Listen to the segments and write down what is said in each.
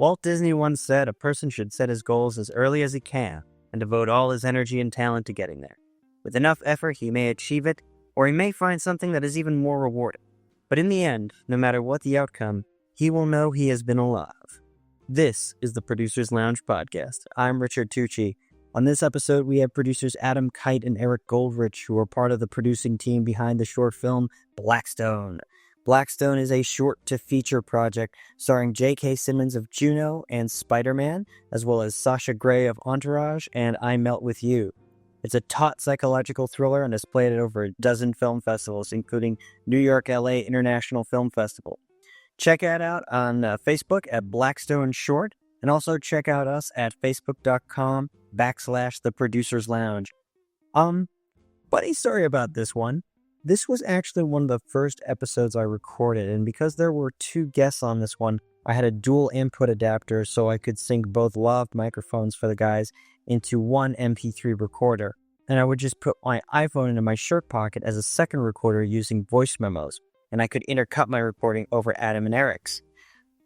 Walt Disney once said a person should set his goals as early as he can and devote all his energy and talent to getting there. With enough effort, he may achieve it, or he may find something that is even more rewarding. But in the end, no matter what the outcome, he will know he has been alive. This is the Producers Lounge podcast. I'm Richard Tucci. On this episode, we have producers Adam Kuyt and Eric Goldrich, who are part of the producing team behind the short film Blackstone. Blackstone is a short-to-feature project starring J.K. Simmons of Juno and Spider-Man, as well as Sasha Grey of Entourage and I Melt With You. It's a taut psychological thriller and is played at over a dozen film festivals, including New York LA International Film Festival. Check it out on Facebook at Blackstone Short, and also check out us at facebook.com/The Producers Lounge. Funny story about this one. This was actually one of the first episodes I recorded, and because there were two guests on this one, I had a dual input adapter so I could sync both lavalier microphones for the guys into one MP3 recorder, and I would just put my iPhone into my shirt pocket as a second recorder using voice memos, and I could intercut my recording over Adam and Eric's.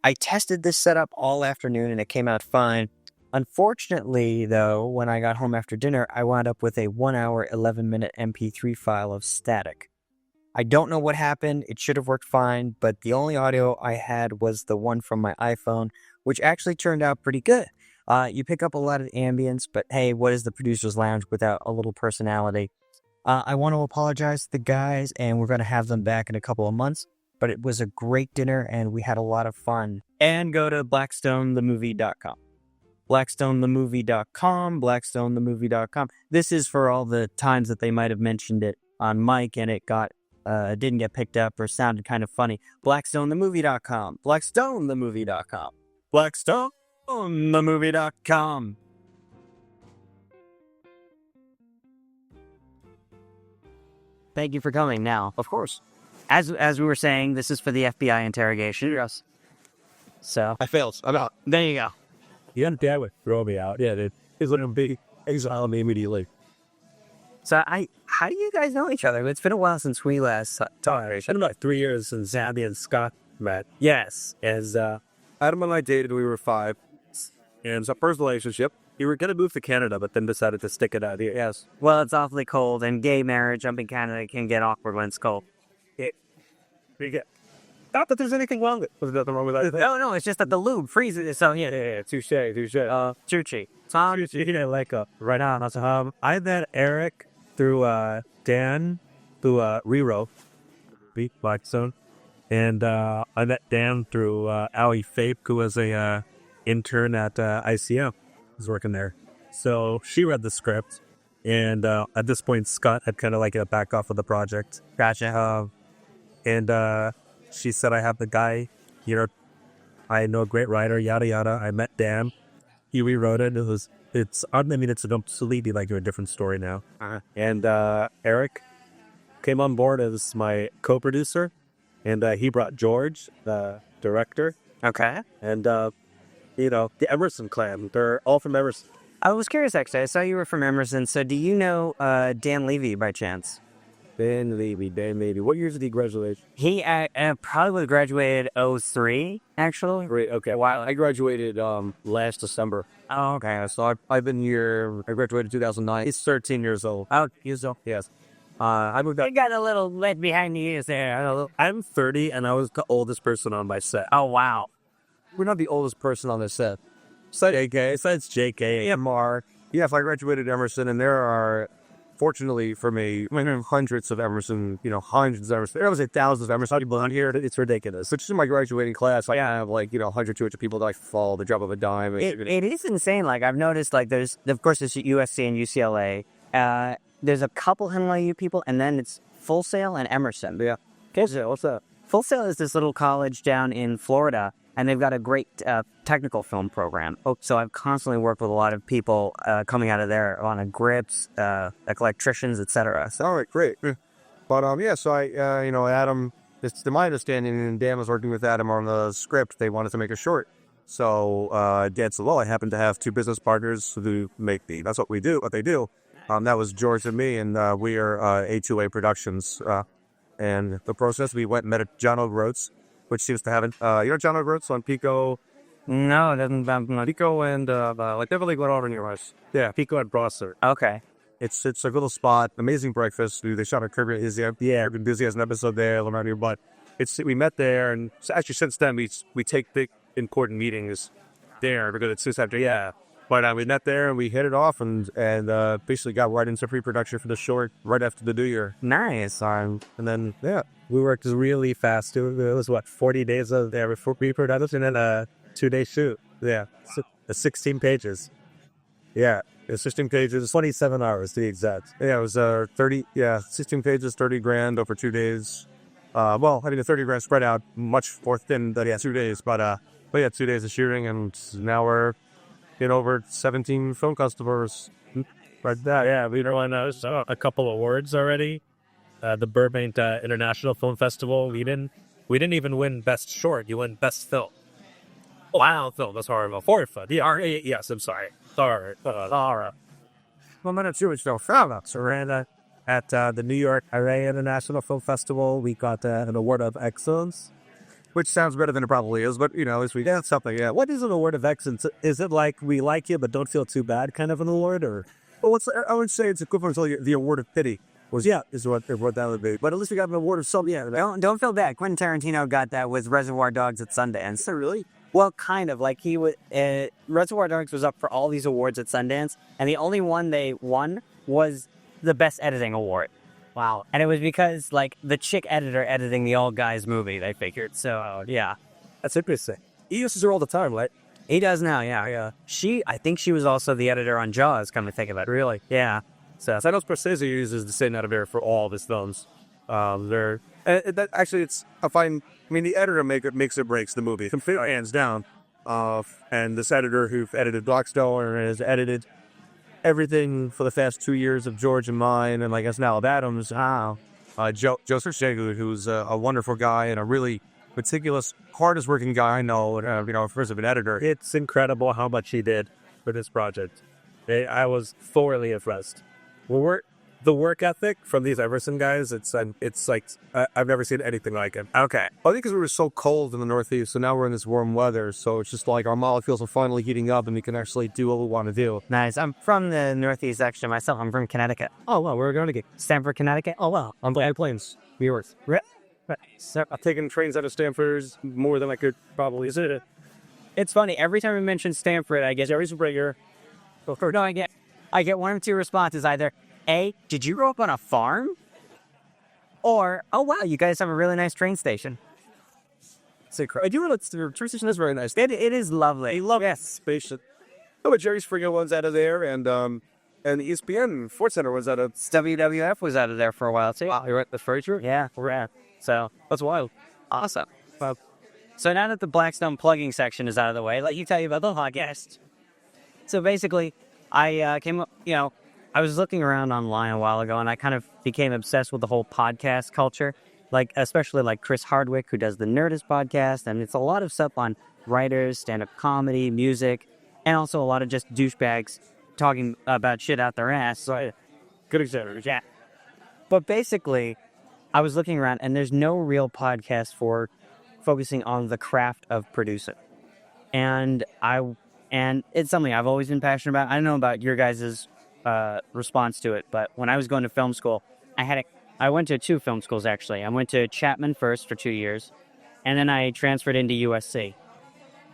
I tested this setup all afternoon and it came out fine. Unfortunately, though, when I got home after dinner, I wound up with a 1 hour, 11-minute MP3 file of static. I don't know what happened. It should have worked fine, but the only audio I had was the one from my iPhone, which actually turned out pretty good. You pick up a lot of ambience, but hey, what is the Producer's Lounge without a little personality? I want to apologize to the guys, and we're going to have them back in a couple of months, but it was a great dinner, and we had a lot of fun. And go to blackstonethemovie.com. blackstonethemovie.com. This is for all the times that they might have mentioned it on mic and it didn't get picked up or sounded kind of funny. blackstonethemovie.com. blackstonethemovie.com. blackstonethemovie.com. Thank you for coming. Now, of course, as we were saying, this is for the FBI interrogation. Yes. So I failed. I'm out. There you go. Your dad would throw me out. Yeah, he's going to be exile me immediately. So how do you guys know each other? It's been a while since we last talked. It's been like 3 years since Abby and Scott met. Yes. As Adam and I dated when we were 5. And it's our first relationship. We were going to move to Canada, but then decided to stick it out here. Yes. Well, it's awfully cold, and gay marriage up in Canada can get awkward when it's cold. Not that there's anything wrong with it. There's nothing wrong with that. No, it's just that the lube freezes. So, yeah. Touche. Tucci. Right on. I met Eric through Dan, through Rero, Blackstone. And I met Dan through Ali Fape, who was a intern at ICM. Was working there. So she read the script. And at this point, Scott had kind of like a back off of the project. Gotcha. She said, I have the guy, I know a great writer, yada, yada. I met Dan. He rewrote it. It's completely like a different story now. Uh-huh. And Eric came on board as my co-producer. And he brought George, the director. Okay. And, the Emerson clan. They're all from Emerson. I was curious, actually. I saw you were from Emerson. So do you know Dan Levy by chance? Dan Levy. What years did he graduate? He probably would have graduated 03, actually. Great, okay. Well, I graduated last December. Oh, okay. So I've been here, I graduated 2009. He's 13 years old. Oh, years old. Yes. I moved out. You got a little lit behind the ears there. I'm 30, and I was the oldest person on my set. Oh, wow. We're not the oldest person on this set. Besides JK and Mark. Yes, I graduated Emerson, and there are... Fortunately for me, hundreds of Emerson, hundreds of Emerson. There was thousands of Emerson people on here. It's ridiculous. So just in my graduating class, I have 100, 200 people that I follow the drop of a dime. It is insane. Like I've noticed, there's USC and UCLA. There's a couple NYU people, and then it's Full Sail and Emerson. Yeah. Okay, so what's up? Full Sail is this little college down in Florida, and they've got a great technical film program. So I've constantly worked with a lot of people coming out of there, a lot of grips, electricians, etc. So. All right, great. But so I, Adam, it's to my understanding, and Dan was working with Adam on the script. They wanted to make a short. So Dan said, well, I happen to have two business partners who make that's what they do. That was George and me, and we are A2A Productions. And the process, we went and met John O'Groats, which seems to have, John O'Groats on Pico, No, it doesn't sound familiar. Pico and like definitely go over near us. Yeah, Pico and Brosser. Okay. It's a little spot, amazing breakfast. Dude, they shot a Kirby Izzy. Yeah, Kirby Busy has an episode there, around here, but we met there, and actually since then we take big important meetings there because it's just after But we met there and we hit it off and basically got right into pre-production for the short right after the New Year. Nice. And then we worked really fast. It was 40 days of there before pre-production and a 2-day shoot. Yeah, 16 pages. Yeah, it's 16 pages, 27 hours to be exact. Yeah, it was 16 pages, 30 grand over 2 days. The 30 grand spread out much more thin than 2 days, but 2 days of shooting, and now we're in over 17 film customers. Right there. Yeah, we won a couple awards already. The Burbank International Film Festival. We didn't even win Best Short. You win Best Film. Wow, film. That's horrible. Yes, I'm sorry. Sorry. Well, not too much film. So we're at the New York LA International Film Festival. We got an award of excellence, which sounds better than it probably is, but at least we got something. Yeah. What is an award of excellence? Is it like we like you but don't feel too bad kind of an award, or? Well, I would say it's equivalent to the award of pity. Is what that would be. But at least we got an award of something. Yeah. Don't feel bad. Quentin Tarantino got that with Reservoir Dogs at Sundance. So really? Well, kind of. Like he would. Reservoir Dogs was up for all these awards at Sundance, and the only one they won was the Best Editing Award. Wow. And it was because, like, the chick editor editing the old guy's movie, they figured. So, yeah. That's interesting. He uses her all the time, right? He does now, yeah. I think she was also the editor on Jaws, come to think of it. Really? Yeah. So I know Scorsese uses the same editor for all of his films. The editor makes or breaks the movie, hands down. And this editor who edited Blackstone has edited everything for the past 2 years of George and mine, and I guess now of Adams. Joseph Shegu, who's a wonderful guy and a really meticulous, hardest working guy I know. First of an editor. It's incredible how much he did for this project. I was thoroughly impressed. The work ethic from these Emerson guys, it's like I've never seen anything like it. Okay. I think because we were so cold in the Northeast, so now we're in this warm weather, so it's just like our molecules are finally heating up and we can actually do what we want to do. Nice. I'm from the Northeast, actually, myself. I'm from Connecticut. Oh, well, we're going to get Stamford, Connecticut. Oh, wow. I'm flying planes. Viewers. Right. So I've taken trains out of Stamford more than I could probably. It's funny. Every time we mention Stamford, I get Jerry's Bringer. No, I get one of two responses. Either A, did you grow up on a farm? Or, oh wow, you guys have a really nice train station. I do know the train station is very nice. It is lovely. I love spaceship. Oh, but Jerry Springer one's out of there, and the ESPN Sports Center was out of. WWF was out of there for a while too. Wow, you're at the furniture? Yeah, we're at. So that's wild. Awesome. So now that the Blackstone plugging section is out of the way, let me tell you about the podcast. So basically, I came up, I was looking around online a while ago, and I kind of became obsessed with the whole podcast culture, especially like Chris Hardwick, who does the Nerdist podcast, and it's a lot of stuff on writers, stand-up comedy, music, and also a lot of just douchebags talking about shit out their ass. So, good example, yeah. But basically, I was looking around, and there's no real podcast for focusing on the craft of producing, and it's something I've always been passionate about. I don't know about your guys' response to it, but when I was going to film school, I went to 2 film schools, actually. I went to Chapman first for 2 years, and then I transferred into USC.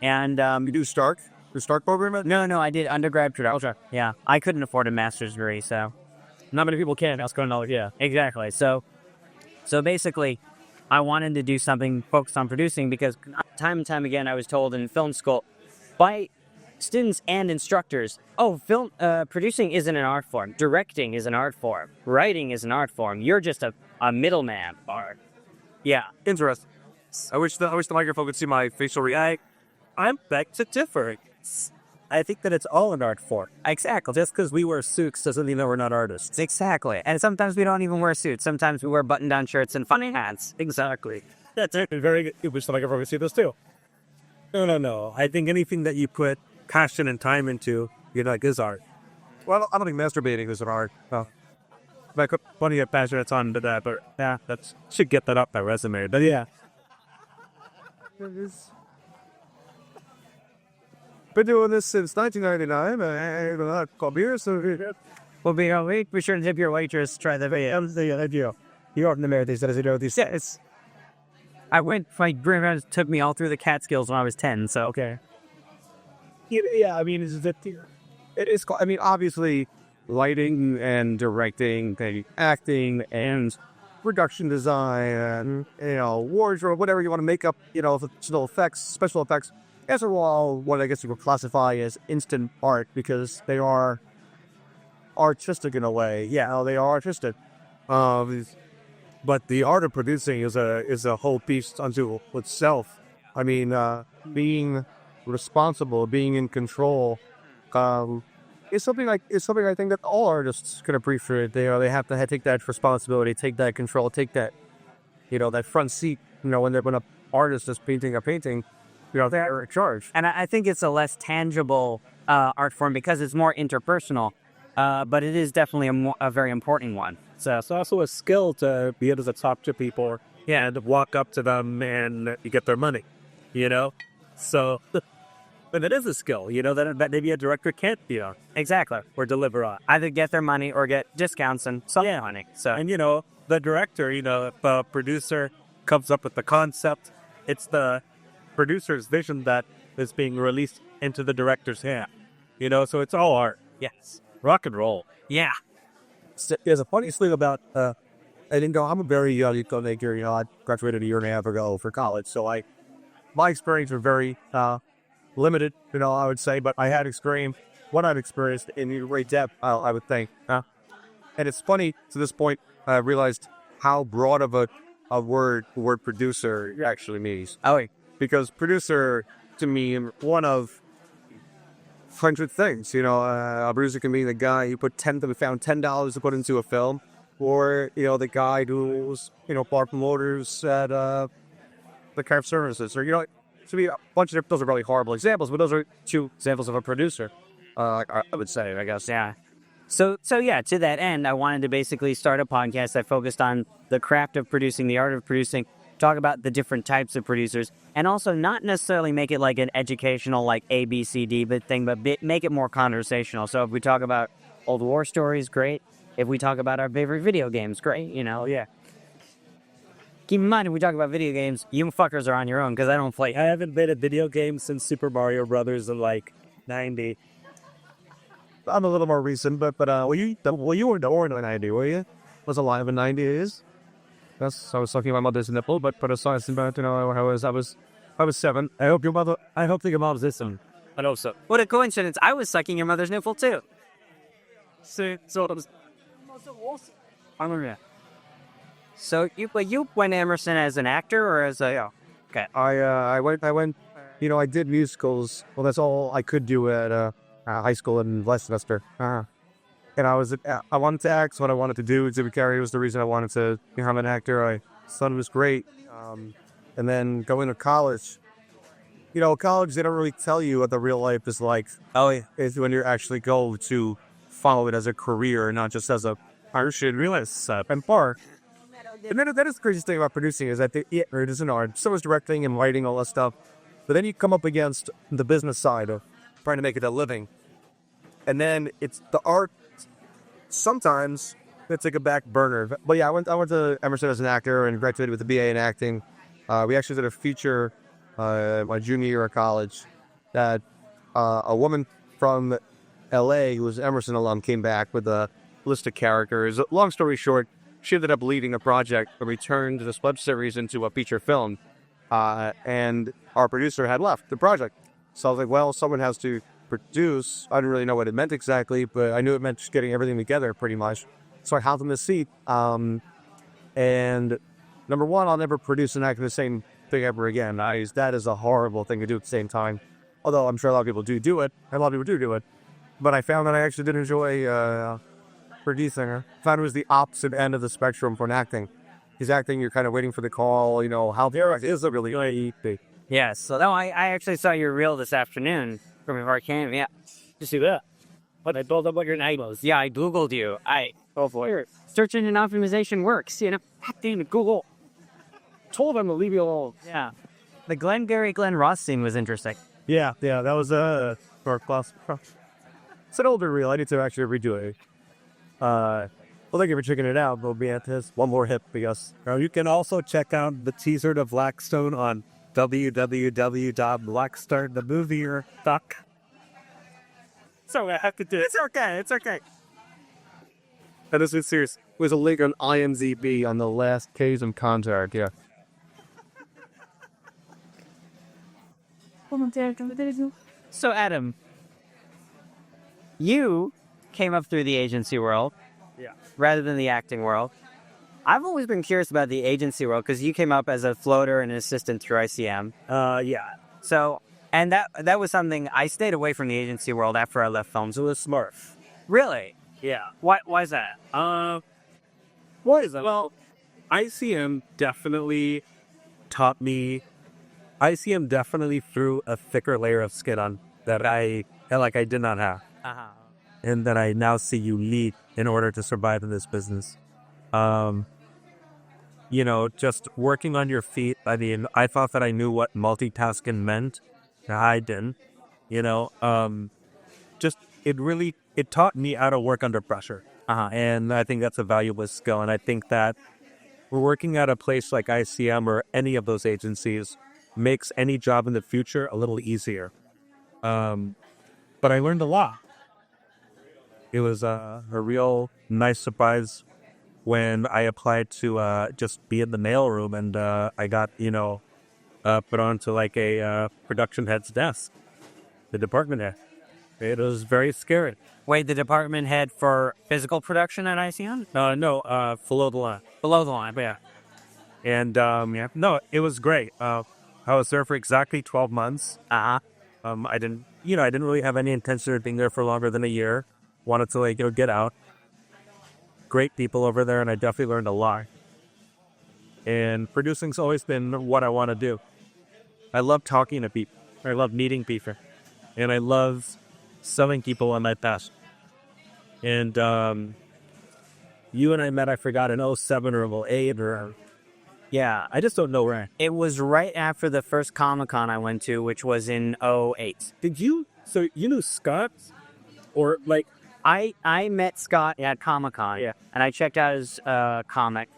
And you do Stark? The Stark program? No, I did undergrad production. Yeah, I couldn't afford a master's degree, so not many people can. That's going on. Yeah, exactly. So basically, I wanted to do something focused on producing because time and time again, I was told in film school by students and instructors, film producing isn't an art form. Directing is an art form. Writing is an art form. You're just a middleman. Yeah. Interesting. I wish the microphone could see my facial reaction. I'm back to differ. I think that it's all an art form. Exactly. Just because we wear suits doesn't mean that we're not artists. Exactly. And sometimes we don't even wear suits. Sometimes we wear button-down shirts and funny hats. Exactly. That's very good. I wish the microphone could see this too. No. I think anything that you put passion and time into, is art. Well, I don't think masturbating is an art. No. I put plenty of passion and time into that, but yeah, that should get that up my resume. But yeah. been doing this since 1999. I called beer, so Well, be sure to tip your waitress. Try the video. you are in the mayor. They said, these. Yeah, my grandparents took me all through the Catskills when I was 10, so. Okay. Yeah, I mean, it's. I mean, obviously, lighting and directing, acting and production design, and wardrobe, whatever you want to make up, special effects. Those are all what I guess you would classify as instant art because they are artistic in a way. Yeah, they are artistic. But the art of producing is a whole piece unto itself. I mean, being responsible, being in control, is something I think that all artists can appreciate. They have to take that responsibility, take that control, take that that front seat. When an artist is painting a painting, they're in charge. And I think it's a less tangible art form because it's more interpersonal, but it is definitely a very important one. So It's also a skill to be able to talk to people and walk up to them and you get their money, So, but it is a skill, that maybe a director can't, exactly, or deliver on. either get their money or get discounts and some money. So And, the director, if a producer comes up with the concept, it's the producer's vision that is being released into the director's hand, so it's all art. yes, Rock and roll. yeah. There's a funny thing about, I'm a very young filmmaker. I graduated a year and a half ago for college, so my experience was very limited, I would say, but I had what I've experienced in great depth, I would think. And it's funny, to this point, I realized how broad of a word the word producer actually means. Oh, Because producer, to me, one of 100 things. A producer can be the guy who found $10 to put into a film, or the guy who's bar promoters at the craft services, or to be a bunch of those are really horrible examples, but those are two examples of a producer. I would say, I guess. yeah. So yeah, to that end, I wanted to basically start a podcast that focused on the craft of producing, the art of producing, talk about the different types of producers, and also not necessarily make it like an educational, like A, B, C, D thing, but make it more conversational. So if we talk about old war stories, great. If we talk about our favorite video games, great. Yeah. Keep in mind, if we talk about video games, you fuckers are on your own because I don't play. I haven't played a video game since Super Mario Brothers in 90. I'm a little more recent, but you were born in 90, were you? Was alive in 90s? Yes, I was sucking my mother's nipple, but aside from that, I was 7. I hope that your mom's listening. I know so. What a coincidence! I was sucking your mother's nipple too. So it was. So you went to Emerson as an actor or as a okay? I went. I did musicals. Well, that's all I could do at high school in Westchester. And I wanted to act. So what I wanted to do. Exhibit Carey was the reason I wanted to become an actor. I thought it was great. And then going to college. College, they don't really tell you what the real life is like. Oh yeah. Is when you actually go to follow it as a career, not just as a should realize and bar. And then that is the craziest thing about producing is that it is an art. So is directing and writing, all that stuff. But then you come up against the business side of trying to make it a living. And then it's the art. Sometimes it's like a back burner. But yeah, I went to Emerson as an actor and graduated with a BA in acting. We actually did a feature my junior year of college that a woman from LA who was an Emerson alum came back with a list of characters. Long story short, she ended up leading a project and returned this web series into a feature film. And our producer had left the project. So I was like, well, someone has to produce. I didn't really know what it meant exactly, but I knew it meant just getting everything together pretty much. So I hopped in the seat. And number one, I'll never produce and act in the same thing ever again. That is a horrible thing to do at the same time. Although I'm sure a lot of people do it. And a lot of people do it. But I found that I actually did enjoy producing. I found it was the opposite end of the spectrum for an acting. He's acting, you're kind of waiting for the call, how there is a really Yes. So no, I actually saw your reel this afternoon from before I came. Yeah. You see that? But I told them what your name was. Yeah, I Googled you. Search engine optimization works, Damn it, Google. Told them to leave you alone. Yeah. The Glenn Ross scene was interesting. Yeah, that was a short class. It's an older reel. I need to actually redo it. Well, thank you for checking it out. We'll be at this one more hip because You can also check out the teaser to Blackstone on www.blackstonethemovie.com. So I have to do it. it's okay. And this is serious. There's a link on IMDb on the last case of contact. Yeah. So, Adam, you came up through the agency world rather than the acting world. I've always been curious about the agency world because you came up as a floater and an assistant through ICM. Yeah. So, and that was something I stayed away from the agency world after I left films. It was smart. Really? Yeah. Why is that? What is that? Well, ICM definitely taught me. ICM definitely threw a thicker layer of skin on that I did not have, and that I now see you need in order to survive in this business. Just working on your feet. I mean, I thought that I knew what multitasking meant. I didn't. It taught me how to work under pressure. And I think that's a valuable skill. And I think that we're working at a place like ICM or any of those agencies makes any job in the future a little easier. But I learned a lot. It was a real nice surprise when I applied to just be in the mailroom, and I got, put onto like a production head's desk, the department head. It was very scary. Wait, the department head for physical production at ICM? No, below the line. Below the line, yeah. And no, it was great. I was there for exactly 12 months. I didn't really have any intention of being there for longer than a year. Wanted to get out. Great people over there, and I definitely learned a lot. And producing's always been what I want to do. I love talking to people. I love meeting people, and I love selling people on my passion. And you and I met, I forgot, in 07 or 08 or... Yeah, I just don't know where. It was right after the first Comic-Con I went to, which was in 08. So you knew Scott? Or, like... I met Scott at Comic-Con, and I checked out his comic.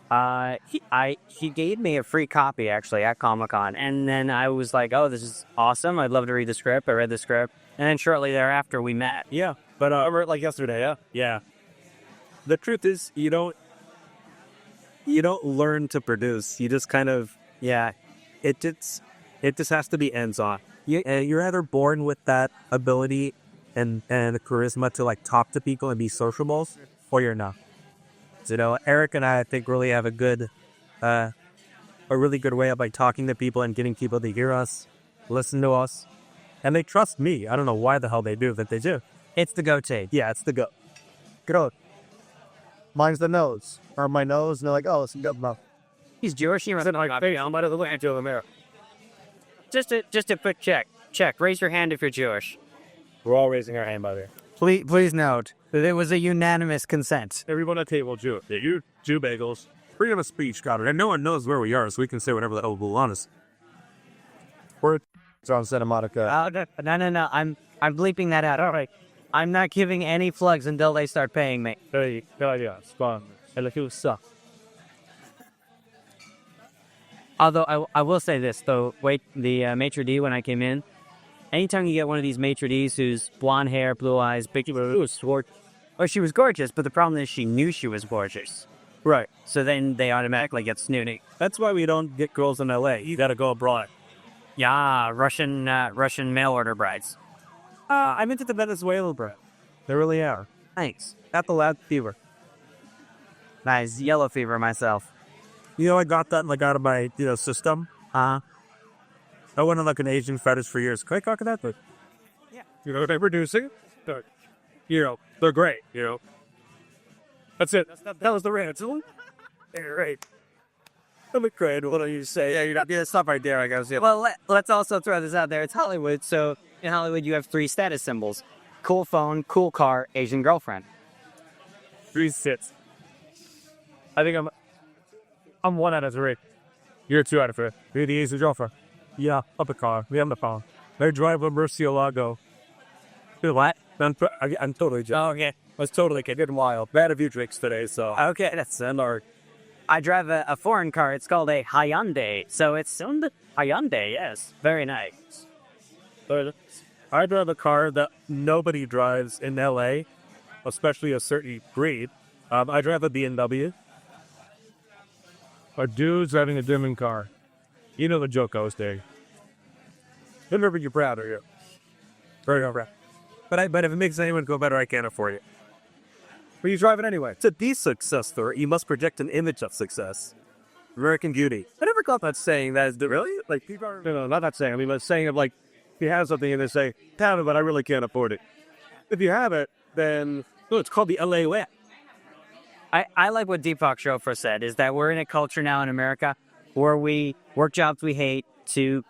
He gave me a free copy, actually, at Comic-Con. And then I was like, oh, this is awesome. I'd love to read the script. I read the script. And then shortly thereafter, we met. Yeah, but I remember, like, yesterday, Yeah. The truth is, you don't learn to produce. You just kind of, it just has to be hands-on. You're either born with that ability and the charisma to, like, talk to people and be sociable, or you're not. Eric and I think, really have a really good way of, like, talking to people and getting people to hear us, listen to us. And they trust me. I don't know why the hell they do, but they do. It's the goatee. Yeah, it's the goat. Goat. Mine's the nose. Or my nose, and they're like, oh, it's a goat mouth. He's Jewish. He I'm about to look at you in the mirror. Just a quick check. Raise your hand if you're Jewish. We're all raising our hand by there. Please note that it was a unanimous consent. Everyone at the table, Jew. Yeah, you Jew bagels. Freedom of speech, got it. And no one knows where we are, so we can say whatever the hell we want us. We're on Santa Monica. No. I'm bleeping that out. All right. I'm not giving any plugs until they start paying me. Good idea. Spawn. And like, you suck. Although I will say this, though. Wait, the maitre d' when I came in, anytime you get one of these maitre d's who's blonde hair, blue eyes, big, she was gorgeous, but the problem is she knew she was gorgeous. Right. So then they automatically get snooty. That's why we don't get girls in L.A. You gotta go abroad. Yeah, Russian mail order brides. I'm into the Venezuelan bread. They really are. Thanks. Got the loud fever. Nice. Yellow fever myself. I got that, like, out of my, system. I went on, like, an Asian fetish for years. Can I talk about that? Yeah. They're producing. They're great, That's it. That was the rant. They're right. I'm afraid. What do you say? Yeah, you're not gonna stop right there, I guess. Yeah. Well, let's also throw this out there. It's Hollywood, so in Hollywood you have 3 status symbols: cool phone, cool car, Asian girlfriend. 3 sits. I think I'm 1 out of 3. You're 2 out of 3. You're the Asian girlfriend. Yeah, up a car. We have the phone. I drive a Murcielago. What? I'm totally joking. Oh, okay. I was totally kidding wild. I had a few drinks today, so. Okay, that's I drive a foreign car. It's called a Hyundai. So it's on the Hyundai, yes. Very nice. But I drive a car that nobody drives in LA, especially a certain breed. I drive a BMW. A dude's driving a German car. You know the joke I was doing. Remember, you're proud, are you? Very proud. But if it makes anyone go better, I can't afford it. But you drive it anyway. To be successful, you must project an image of success. American Beauty. I never got that saying. That is really like people are. No, not that saying. I mean, the saying of like, if you have something and they say, "Have it, but I really can't afford it." If you have it, then it's called the LA way. I like what Deepak Chopra said, is that we're in a culture now in America where we work jobs we hate to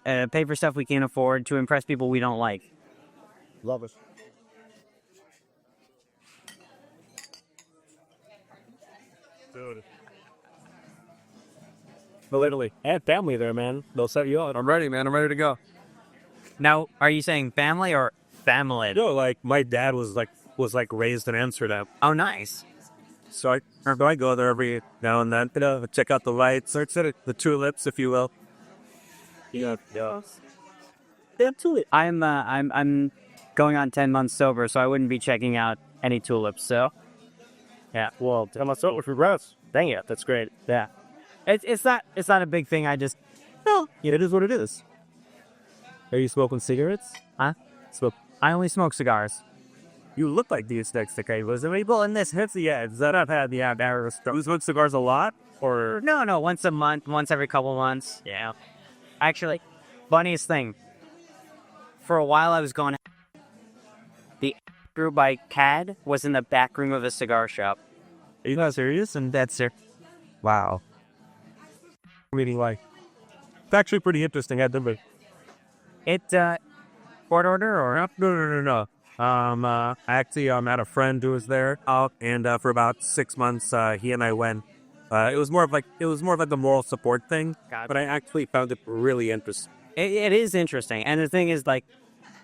pay for stuff we can't afford to impress people we don't like. love it. Dude. But literally, I had family there, man. They'll set you up. I'm ready, man. I'm ready to go. Now, are you saying family or family? No, like my dad was raised in Amsterdam. Oh, nice. So I go there every now and then, check out the lights, the tulips, if you will. Yeah. They have tulips. I'm going on 10 months sober, so I wouldn't be checking out any tulips. So, yeah. Well, 10 months sober, congrats. Dang it, that's great. Yeah. It's not a big thing. I just It is what it is. Are you smoking cigarettes? Huh? I only smoke cigars. You look like these next to was there people in this hipsy ads that I've had the arrows. You smoke cigars a lot? Or No, once a month, once every couple months. Yeah. Actually, funniest thing. For a while I was going, the group by CAD was in the back room of a cigar shop. Are you not serious? And that's it. Wow. Meaning like, it's actually pretty interesting. I never. Court order or? No. I actually had a friend who was there, and for about 6 months, he and I went. It was more of like a moral support thing, but I actually found it really interesting. It is interesting, and the thing is, like,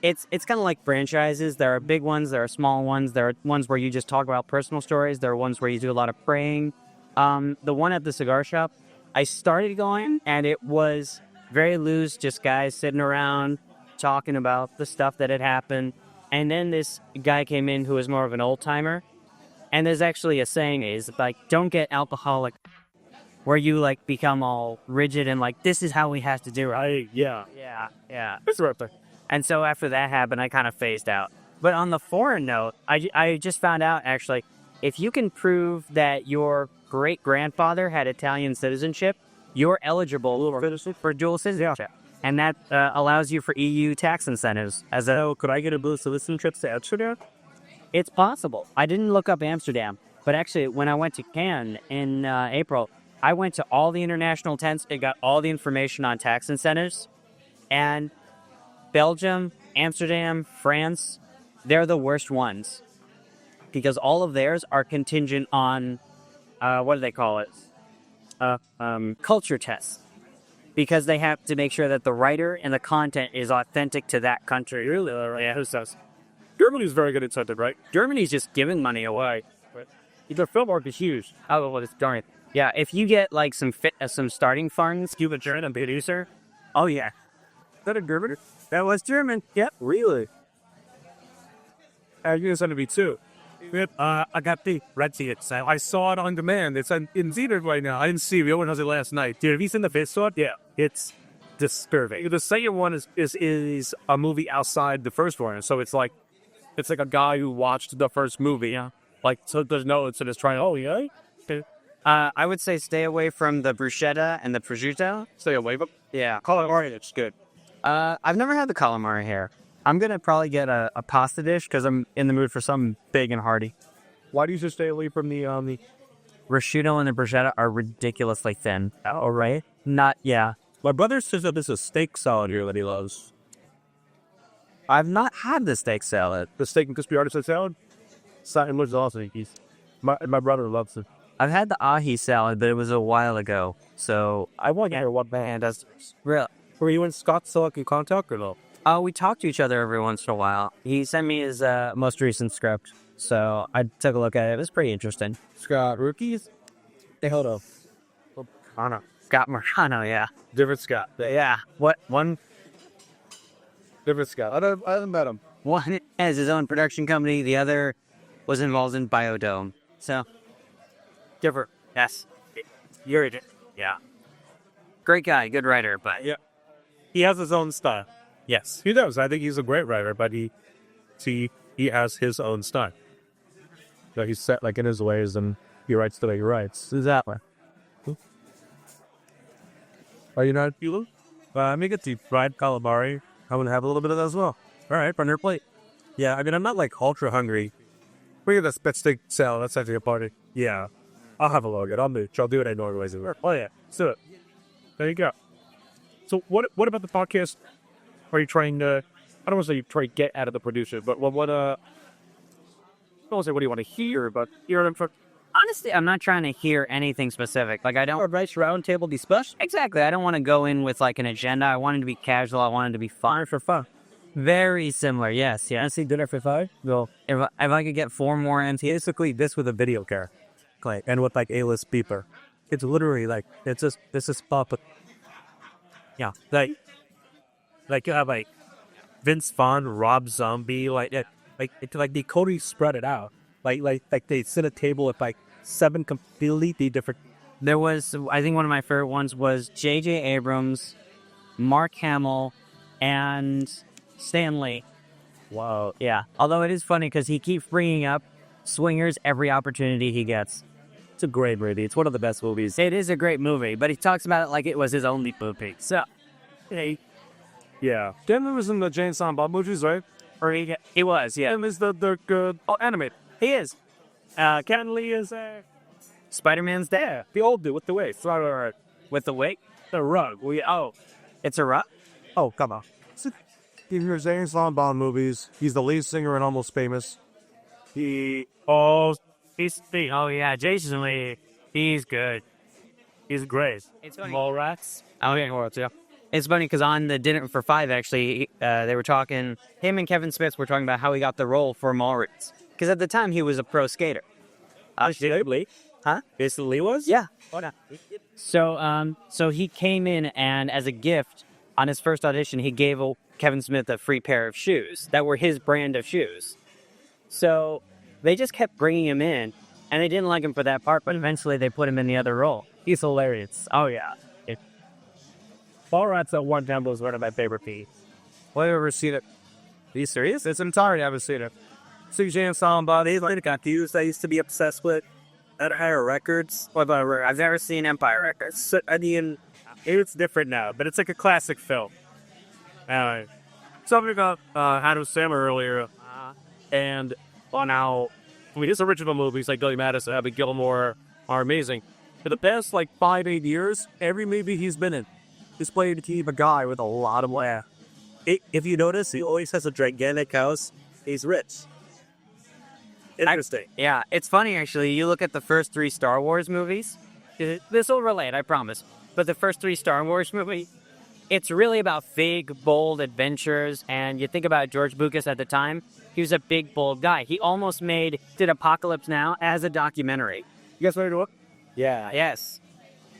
it's kind of like franchises. There are big ones, there are small ones, there are ones where you just talk about personal stories, there are ones where you do a lot of praying. The one at the cigar shop, I started going, and it was very loose, just guys sitting around talking about the stuff that had happened. And then this guy came in who was more of an old-timer. And there's actually a saying is, like, don't get alcoholic where you, like, become all rigid and, like, this is how we have to do it. Yeah. Yeah. It's right there. And so after that happened, I kind of phased out. But on the foreign note, I just found out, actually, if you can prove that your great-grandfather had Italian citizenship, you're eligible for dual citizenship. And that allows you for EU tax incentives. Could I get a boost of citizenship to Amsterdam? It's possible. I didn't look up Amsterdam, but actually, when I went to Cannes in April, I went to all the international tents. It got all the information on tax incentives. And Belgium, Amsterdam, France, they're the worst ones. Because all of theirs are contingent on, what do they call it? Culture tests. Because they have to make sure that the writer and the content is authentic to that country. Really? Yeah, who says? Germany's very good at something, right? Germany's just giving money away. Their film market is huge. Oh, well, it's darn it. Yeah, if you get, like, some starting funds, Cuba German producer. oh, yeah. Is that a German? That was German. Yep. Really? You're going to send it me too. I got the red tickets. I saw it on demand. It's in theater right now. I didn't see it. We opened it last night. Dude, have you seen the first one? Yeah. It's disturbing. The second one is a movie outside the first one. So it's like a guy who watched the first movie. Yeah. Like, so there's no, it's just trying, oh, yeah? I would say stay away from the bruschetta and the prosciutto. Stay away from Yeah. calamari. It's good. I've never had the calamari here. I'm going to probably get a pasta dish because I'm in the mood for something big and hearty. Why do you just stay away from the Prosciutto and the bruschetta are ridiculously thin. Oh, right. Yeah. My brother says that there's a steak salad here that he loves. I've not had the steak salad. The steak and crispy artisan salad? It looks awesome. My brother loves it. I've had the ahi salad, but it was a while ago. So I want to hear what band does. Really? Were you in Scott Silicon Contact or no? We talk to each other every once in a while. He sent me his most recent script, so I took a look at it. It was pretty interesting. Scott Rookies? Hey, hold up. Anna. Scott Morano, yeah. Different Scott. Yeah. What? One Different Scott. I haven't met him. One has his own production company. The other was involved in Biodome. So, different. Yes. Yeah. Great guy, good writer, but Yeah. He has his own style. Yes, he does. I think he's a great writer, but he has his own style. So he's set like in his ways, and he writes the way he writes. exactly. Are you not? You? Let me get the fried calamari. I'm gonna have a little bit of that as well. All right, on your plate. Yeah, I mean, I'm not like ultra hungry. We get a spit steak salad. That's actually a party. Yeah, I'll have a little bit. I'll do what I normally do. Oh yeah, let's do it. There you go. So what about the podcast? Are you trying to? I don't want to say you try to get out of the producer, but what I don't want to say what do you want to hear, but hear them from. Honestly, I'm not trying to hear anything specific. Like, I don't... A nice round table discussion. Exactly. I don't want to go in with, like, an agenda. I want it to be casual. I want it to be fun. For fun. Very similar, yes. I see dinner for five. Well, If I could get 4 more MTs... basically this with a video camera, like, and with like A-list beeper. It's literally like this is pop. Yeah, like you have like Vince Vaughn, Rob Zombie, like They Cody spread it out. Like they sit at a table with like 7 completely different. There was... I think one of my favorite ones was J.J. Abrams, Mark Hamill, and Stan Lee. Wow. Yeah. Although it is funny because he keeps bringing up Swingers every opportunity he gets. It's a great movie. It's one of the best movies. It is a great movie, but he talks about it like it was his only movie. So, Yeah. Dan was in the Jane Silent Bob movies, right? or he was, yeah. And is the good animated. He is. Ken Lee is Spider-Man's there. the old dude with the waist, right. With the wig. The rug. It's a rock. Oh, come on. If you're Jane Silent Bob movies, he's the lead singer in Almost Famous. He's yeah, Jason Lee. He's good. he's great. It's funny. Mallrats. Oh, yeah. It's funny because on the Dinner for Five, actually, they were talking, him and Kevin Smith were talking about how he got the role for Mallrats. Because at the time, he was a pro skater. Lee? Huh? Jason Lee was? Yeah. Oh, no. So he came in, and as a gift, on his first audition, he gave Kevin Smith a free pair of shoes that were his brand of shoes. So they just kept bringing him in, and they didn't like him for that part, but eventually they put him in the other role. He's hilarious. Oh, yeah. Mallrats at one time was one of my favorite pieces. Well, I've ever seen it. Are you serious? It's entirety I haven't seen it. See Jane Silent Bob. They like confused. I used to be obsessed with Empire Records. I've never seen Empire Records. So, I mean, It's different now, but it's like a classic film. Anyway, something about Adam Sandler earlier, and now, his original movies like Billy Madison, Happy Gilmore are amazing. For the past 5-8 years, every movie he's been in, he's played a guy with a lot of laugh. if you notice, he always has a gigantic house. He's rich. Interesting. Yeah, it's funny, actually. You look at the first 3 Star Wars movies. This will relate, I promise. But the first 3 Star Wars movies, it's really about big, bold adventures. And you think about George Lucas at the time, he was a big, bold guy. He almost did Apocalypse Now as a documentary. You guys ready to look? Yeah, yes.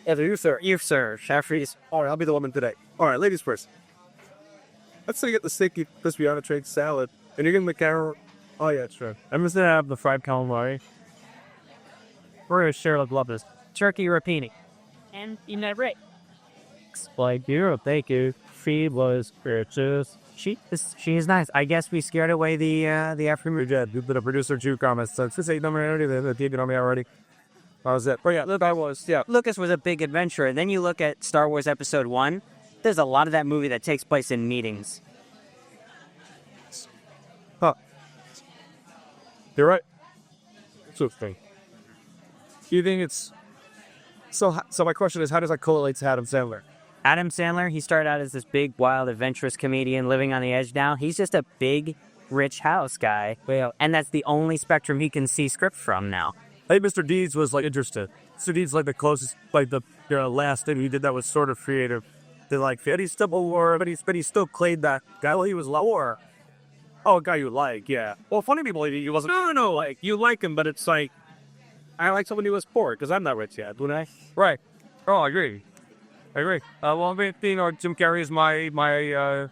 Yeah, you, sir. You, sir. Shafries. All right, I'll be the woman today. All right, ladies first. Let's say you get the sticky crispy artichoke salad, and you're getting the carrot. Oh, yeah, sure. I'm just gonna have the fried calamari. We're gonna share love this. Turkey rapini. And in that rate. Thank you. She was gracious. She is nice. I guess we scared away the afternoon. We did. You did a producer Jew comments. So it's 8 number already. They did on me already. That was it. But yeah, that was, yeah. Lucas was a big adventurer. And then you look at Star Wars Episode 1, there's a lot of that movie that takes place in meetings. Huh. You're right. It's okay. Do you think it's... So my question is, how does that correlate to Adam Sandler? Adam Sandler, he started out as this big, wild, adventurous comedian living on the edge now. He's just a big, rich house guy. Well, And that's the only spectrum he can see scripts from now. I think Mr. Deeds was interested. Mr. Deeds the closest, the last thing he did that was sort of creative. They're like, but he still played that guy while he was lower. Oh, a guy you like, yeah. Well, funny people, he wasn't. No, like, you like him, but it's like, I like someone who was poor, because I'm not rich yet, wouldn't I? Right. Oh, I agree. Well, I mean, Jim Carrey is my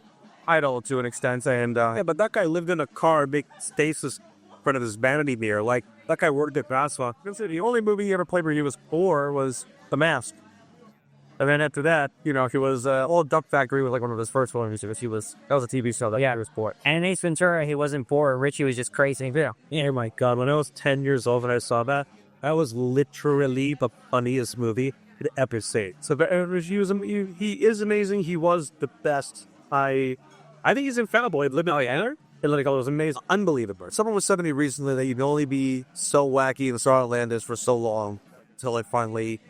idol to an extent, and Yeah, but that guy lived in a car, big stasis in front of his vanity mirror. Like, that guy worked at Basfa. the only movie he ever played where he was poor was The Mask. And then after that, he was Old Duck Factory was like one of his first films. That was a TV show that he was poor. And Ace Ventura, he wasn't poor. Richie was just crazy. Yeah. Oh my God, when I was 10 years old and I saw that was literally the funniest movie I'd ever seen. So he is amazing. He was the best. I think he's infallible. It lived in It was amazing. unbelievable. Someone was telling me recently that you can only be so wacky and so outlandish for so long until it finally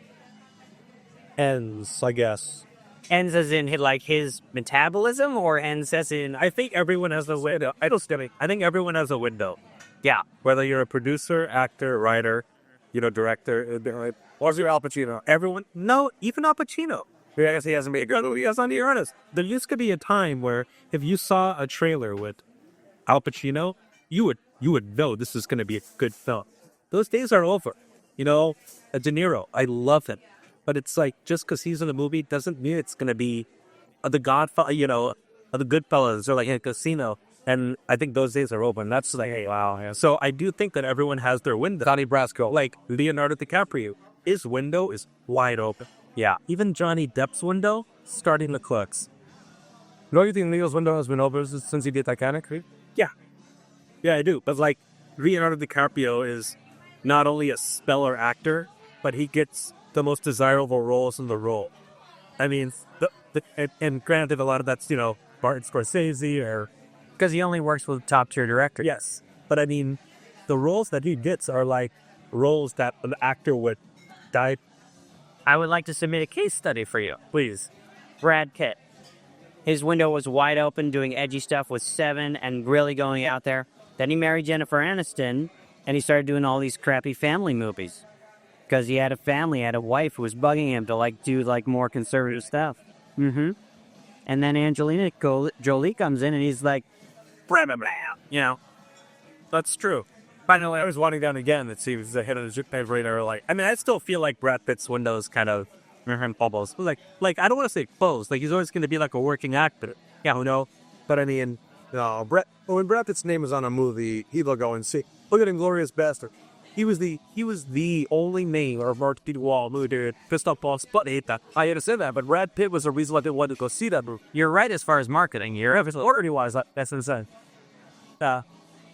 ends, I guess. Ends as in like his metabolism, or ends as in I think everyone has a window. I think everyone has a window. yeah. Whether you're a producer, actor, writer, director, or your Al Pacino. everyone. No, even Al Pacino. I guess he hasn't made a good movie. That's not honest. There used to be a time where if you saw a trailer with Al Pacino, you would know this is going to be a good film. Those days are over. De Niro, I love him. But it's like, just because he's in a movie doesn't mean it's going to be the Godfather, the Goodfellas, or like a Casino. And I think those days are over. And that's like, hey, wow. Yeah. So I do think that everyone has their window. Donnie Brasco. Like Leonardo DiCaprio, his window is wide open. Yeah. Even Johnny Depp's window starting to close. No, you think Leo's window has been open since he did Titanic? Yeah, I do. But like, Leonardo DiCaprio is not only a stellar actor, but he gets the most desirable roles in the role. I mean, and granted, a lot of that's, Martin Scorsese or... Because he only works with top-tier directors. Yes. But I mean, the roles that he gets are like roles that an actor would die. I would like to submit a case study for you. Please. Brad Pitt. His window was wide open, doing edgy stuff with Seven and really going out there. Then he married Jennifer Aniston, and he started doing all these crappy family movies. Because he had a family, had a wife who was bugging him to do more conservative stuff. Mm-hmm. And then Angelina Jolie comes in and he's like, blah, blah, blah, That's true. By the way, I was winding down again that he was ahead of the Jukebox radar. I still feel like Brad Pitt's window is kind of bubbles. Like I don't want to say closed. Like, he's always going to be like a working actor. Yeah, who knows? But I mean, no, when Brad Pitt's name was on a movie, people go and see. Look at Inglourious Bastard. He was the only name or Mark Wall who did Christoph Waltz, but I understand that, but Brad Pitt was the reason I didn't want to go see that movie. you're right as far as marketing. You're Already-wise, that's insane. And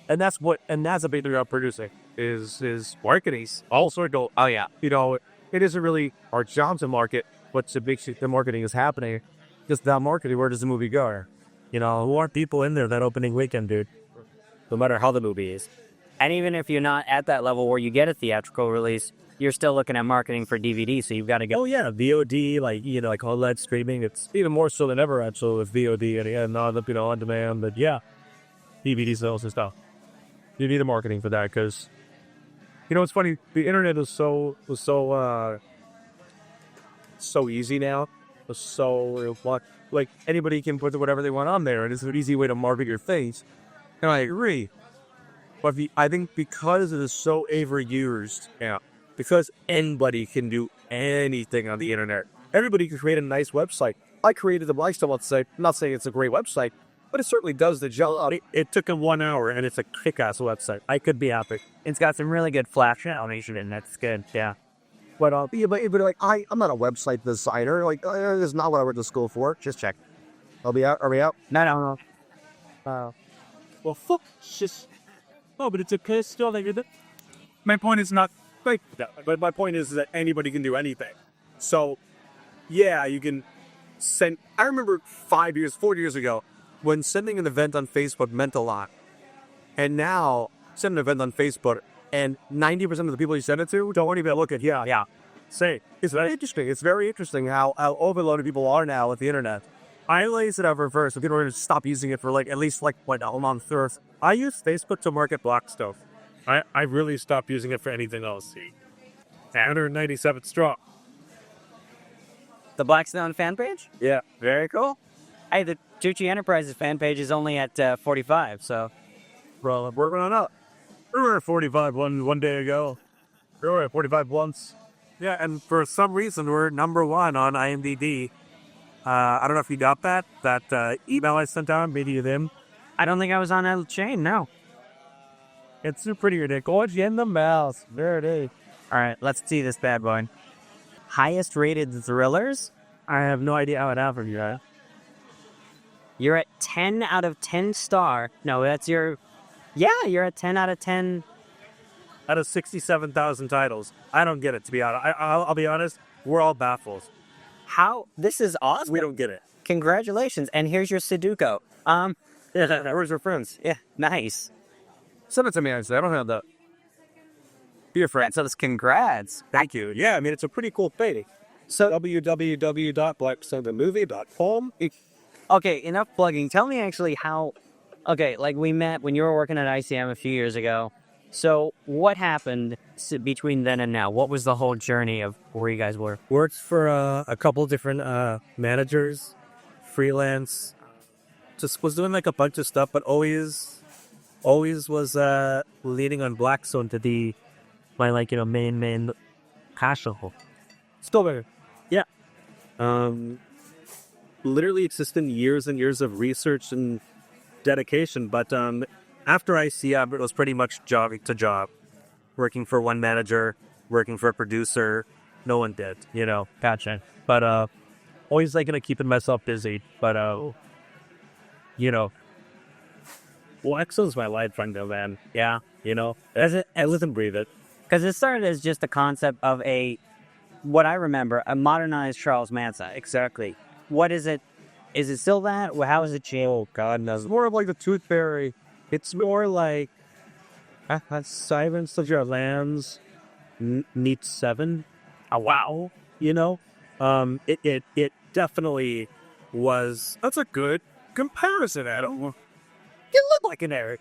that's a big thing about producing is marketing. Also, Oh, yeah. It isn't really our job to market, but the marketing is happening. Just that marketing, where does the movie go? who are people in there that opening weekend, dude? No matter how the movie is. And even if you're not at that level where you get a theatrical release, you're still looking at marketing for DVD, so you've got to go. Oh yeah, VOD, like OLED streaming. It's Even more so than ever, actually, with VOD and on demand. But yeah, DVD sales and stuff. You need the marketing for that because, it's funny. The internet is so easy now. It's so like anybody can put whatever they want on there, and it's an easy way to market your face. And I agree. But I think because it is so overused, because anybody can do anything on the internet. Everybody can create a nice website. I created the Blackstone website. I'm not saying it's a great website, but it certainly does the job. It took him 1 hour, and it's a kick-ass website. I could be happy. It's got some really good flash animation, and that's good, yeah. But I'm not a website designer. That's not what I went to school for. Just check. Are we out? No. Well, fuck, just... Oh, but it's okay still. My point is not like that. But my point is that anybody can do anything. So, yeah, you can send... I remember 4 years ago, when sending an event on Facebook meant a lot. And now, send an event on Facebook, and 90% of the people you send it to don't even look at, say. It's very interesting. It's very interesting how overloaded people are now with the internet. I lays it out reverse. If people are going to stop using it for at least a month or... I use Facebook to market Blackstone. I really stopped using it for anything else. 197 strong. The Blackstone fan page? Yeah. Very cool. Hey, the Tucci Enterprises fan page is only at 45, so... Bro, I'm working on up. We were at 45 one day ago. We were at 45 once. Yeah, and for some reason, we're number 1 on IMDb. I don't know if you got that email I sent out, maybe to them. I don't think I was on that chain, no. It's pretty ridiculous. In the mouth. There it is. All right, let's see this bad boy. Highest rated thrillers? I have no idea how it happened yet. You're at 10 out of 10 star. No, that's your... Yeah, you're at 10 out of 10. Out of 67,000 titles. I don't get it, to be honest. I'll be honest. We're all baffled. How? This is awesome. We don't get it. Congratulations. And here's your Sudoku. Where's your friends? Yeah, nice. Send it to me, I don't have that. Be a friend. So this congrats. Thank you. Yeah, I mean, it's a pretty cool thing. So www.blackstonethemovie.com. Okay, enough plugging. Tell me actually how... Okay, like we met when you were working at ICM a few years ago. So what happened between then and now? What was the whole journey of where you guys were? Worked for a couple different managers, freelance. Just was doing like a bunch of stuff, but always was leaning on Blackstone to be my main cash flow. Still there. Yeah. Literally it's just been years and years of research and dedication, but after ICM, it was pretty much job to job. Working for one manager, working for a producer. No one did, Gotcha. But always keeping myself busy. But Blackstone's my life right now, man. Yeah. I live and breathe it. Because it started as just the concept of what I remember, a modernized Charles Manson. Exactly. What is it? Is it still that? How is it changed? Oh, God knows. It's more of like the Tooth Fairy. It's more like Silence of Your Lambs meets Seven. Oh, wow. It definitely was. That's a good comparison, Adam. You look like an Eric.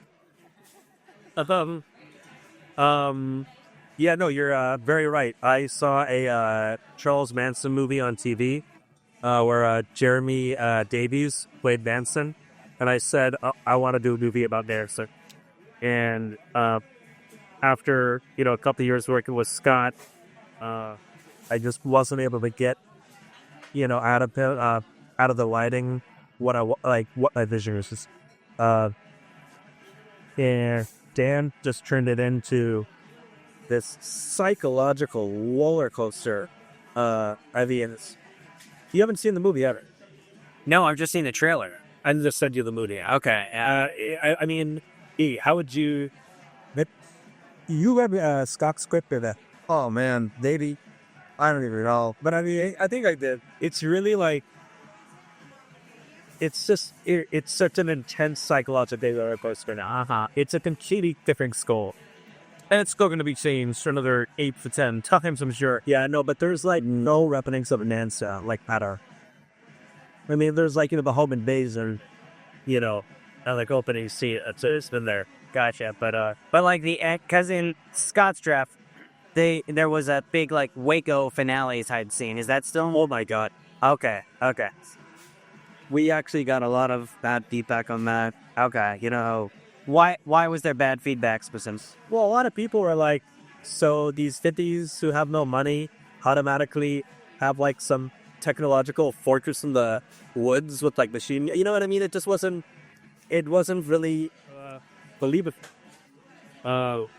Yeah, no, you're very right. I saw a Charles Manson movie on TV where Jeremy Davies played Manson, and I said, I want to do a movie about Manson. And after, a couple of years working with Scott, I just wasn't able to get, out of the lighting what my vision was. And Dan just turned it into this psychological roller coaster. You haven't seen the movie ever. No, I've just seen the trailer. I just sent you the movie. Okay. I mean, how would you... You read Scott's script or that? Oh, man. Maybe. I don't even know. But I mean, I think I did. It's really it's just, it's such an intense psychological roller coaster now. It's a completely different score. And it's still going to be changed for another 8 to 10 times, I'm sure. Yeah, no, but there's no reference of Nansa matter. I mean, there's the home and base and opening scene. It's been there. Gotcha. But because in Scott's draft, there was a big Waco finale type scene. Is that still? Oh my God. Okay. We actually got a lot of bad feedback on that. Okay. Why was there bad feedback specifically? Well, a lot of people were like, so these 50s who have no money automatically have some technological fortress in the woods with machine. You know what I mean? It just wasn't really believable. And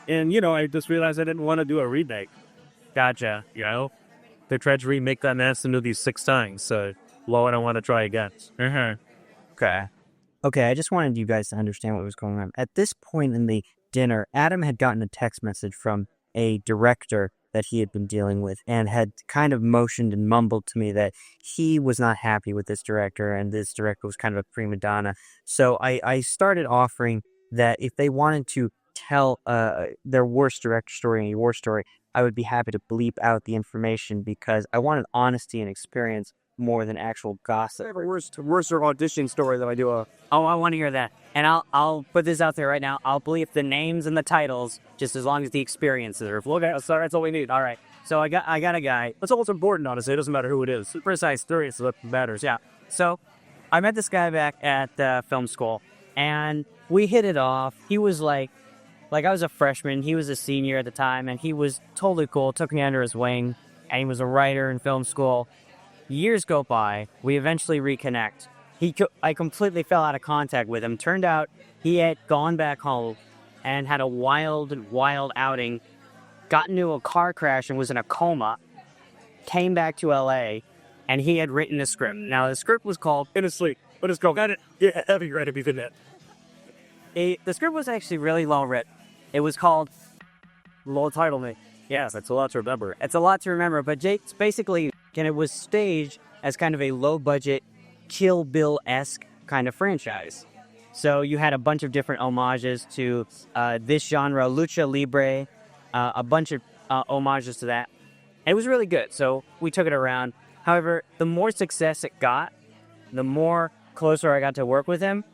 I just realized I didn't want to do a remake. Gotcha. They tried to remake that Manson movie 6 times, so I don't want to try again. Okay, I just wanted you guys to understand what was going on. At this point in the dinner, Adam had gotten a text message from a director that he had been dealing with and had kind of motioned and mumbled to me that he was not happy with this director and this director was kind of a prima donna. So I started offering that if they wanted to tell their worst director story and your war story, I would be happy to bleep out the information because I wanted honesty and experience more than actual gossip. I have a worst audition story that I do. Oh, I want to hear that. And I'll put this out there right now. I'll bleep the names and the titles just as long as the experiences are. Okay, sorry, that's all we need. All right. So I got a guy. That's all what's important, honestly. It doesn't matter who it is. Precise 3, so that matters, yeah. So I met this guy back at film school, and we hit it off. He was like I was a freshman, he was a senior at the time, and he was totally cool, took me under his wing, and he was a writer in film school. Years go by, we eventually reconnect. I completely fell out of contact with him. Turned out he had gone back home and had a wild outing, got into a car crash and was in a coma, came back to LA, and he had written a script. Now, the script was called... In his sleep. But it's called... Got it. Yeah, have you read it before that? The script was actually really well written. It was called... Low title me. Yes, it's a lot to remember. It's a lot to remember, but Jake's basically... And it was staged as kind of a low-budget, Kill Bill-esque kind of franchise. So you had a bunch of different homages to this genre, lucha libre, a bunch of homages to that. And it was really good, so we took it around. However, the more success it got, the more closer I got to work with him,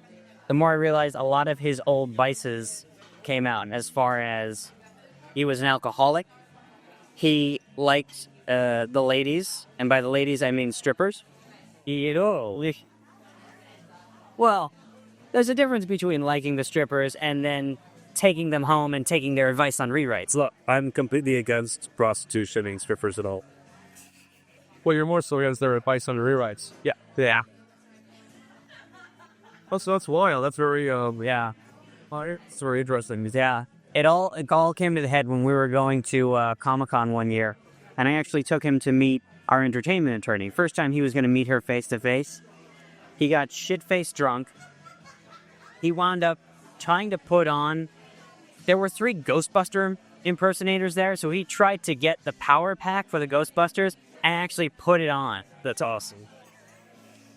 the more I realized a lot of his old vices came out. As far as he was an alcoholic, he liked the ladies, and by the ladies I mean strippers. Well, there's a difference between liking the strippers and then taking them home and taking their advice on rewrites. Look, I'm completely against prostitution and strippers at all. Well, you're more so against their advice on the rewrites. Yeah. Oh, so that's wild. That's very, Yeah. it's very interesting. Yeah. It all came to the head when we were going to Comic-Con one year, and I actually took him to meet our entertainment attorney. First time he was going to meet her face-to-face. He got shit-faced drunk. He wound up trying to put on... There were 3 Ghostbuster impersonators there, so he tried to get the power pack for the Ghostbusters and actually put it on. That's awesome.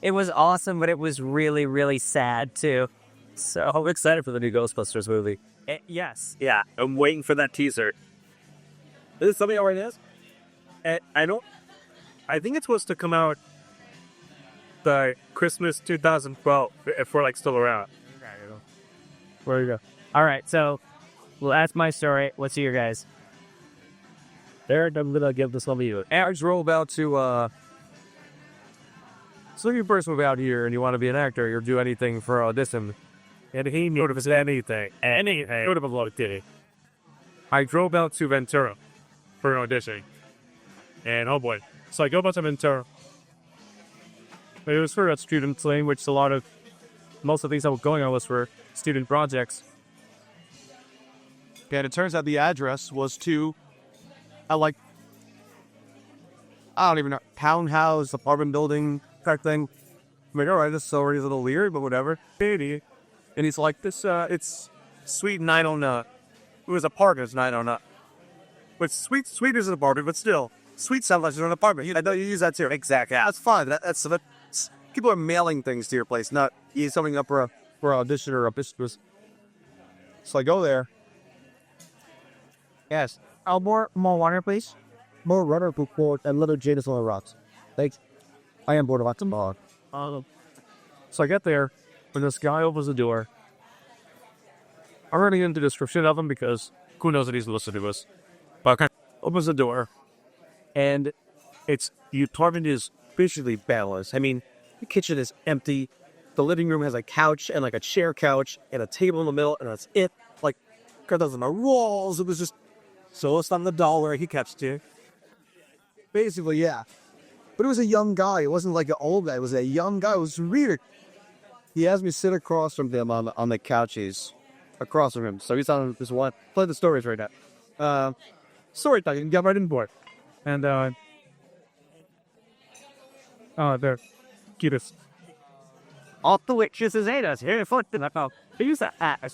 It was awesome, but it was really, really sad, too. So I'm excited for the new Ghostbusters movie. Yes. Yeah, I'm waiting for that teaser. Is it something already is? I think it's supposed to come out the Christmas 2012, if we're still around. Where you go? All right, so that's my story. What's your guys? Eric, I'm gonna give this one to you. Eric's roll about to, so if you first move out here and you want to be an actor or do anything for audition, And he noticed anything. Would have a kitty. I drove out to Ventura for an audition. And oh boy. So I go out to Ventura. But it was for a student thing, which most of the things that were going on was for student projects. and it turns out the address was to, I don't even know, townhouse, apartment building type thing. I'm like, all right, this is already a little weird, but whatever. And he's like, it's sweet and I don't know. It was apartment and I don't know. But sweet is an apartment, but still, sweet sounds like an apartment. I know you use that too. Exactly. Yeah, that's fine. That's people are mailing things to your place, not you something up for an audition or a business. So I go there. Yes. More water, please. More water for a little Jadis on the rocks. Thanks. I am bored of lots of bog. So I get there, when this guy opens the door. I'm running into the description of him because who knows that he's listening to us. But kind of opens the door, and the apartment is visually balanced. I mean, the kitchen is empty. The living room has a couch and a chair couch and a table in the middle, and that's it. Curtains on the walls. It was just so it's on the dollar. He kept it. Basically, yeah. But it was a young guy. It wasn't like an old guy. It was a young guy. It was weird. He asked me to sit across from him on the couch. He's across from him. So he's on this one. Play the stories right now. Story time. You can get right in for it. And, there. Cutest. All the witches is us here. Use that.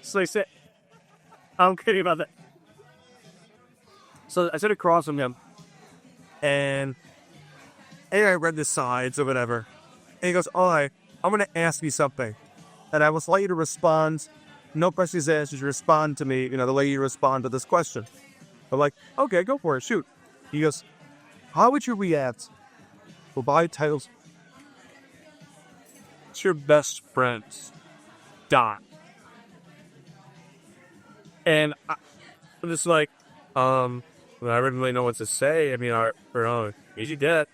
So I said, I'm kidding about that. So I sit across from him, and I read the sides or whatever. And he goes, all right, I'm going to ask you something. And I would like you to respond, no questions asked, just respond to me, the way you respond to this question. I'm like, okay, go for it, shoot. He goes, how would you react? Well, by titles, it's your best friend's die. And I'm just like, I don't really know what to say. I mean, easy debt.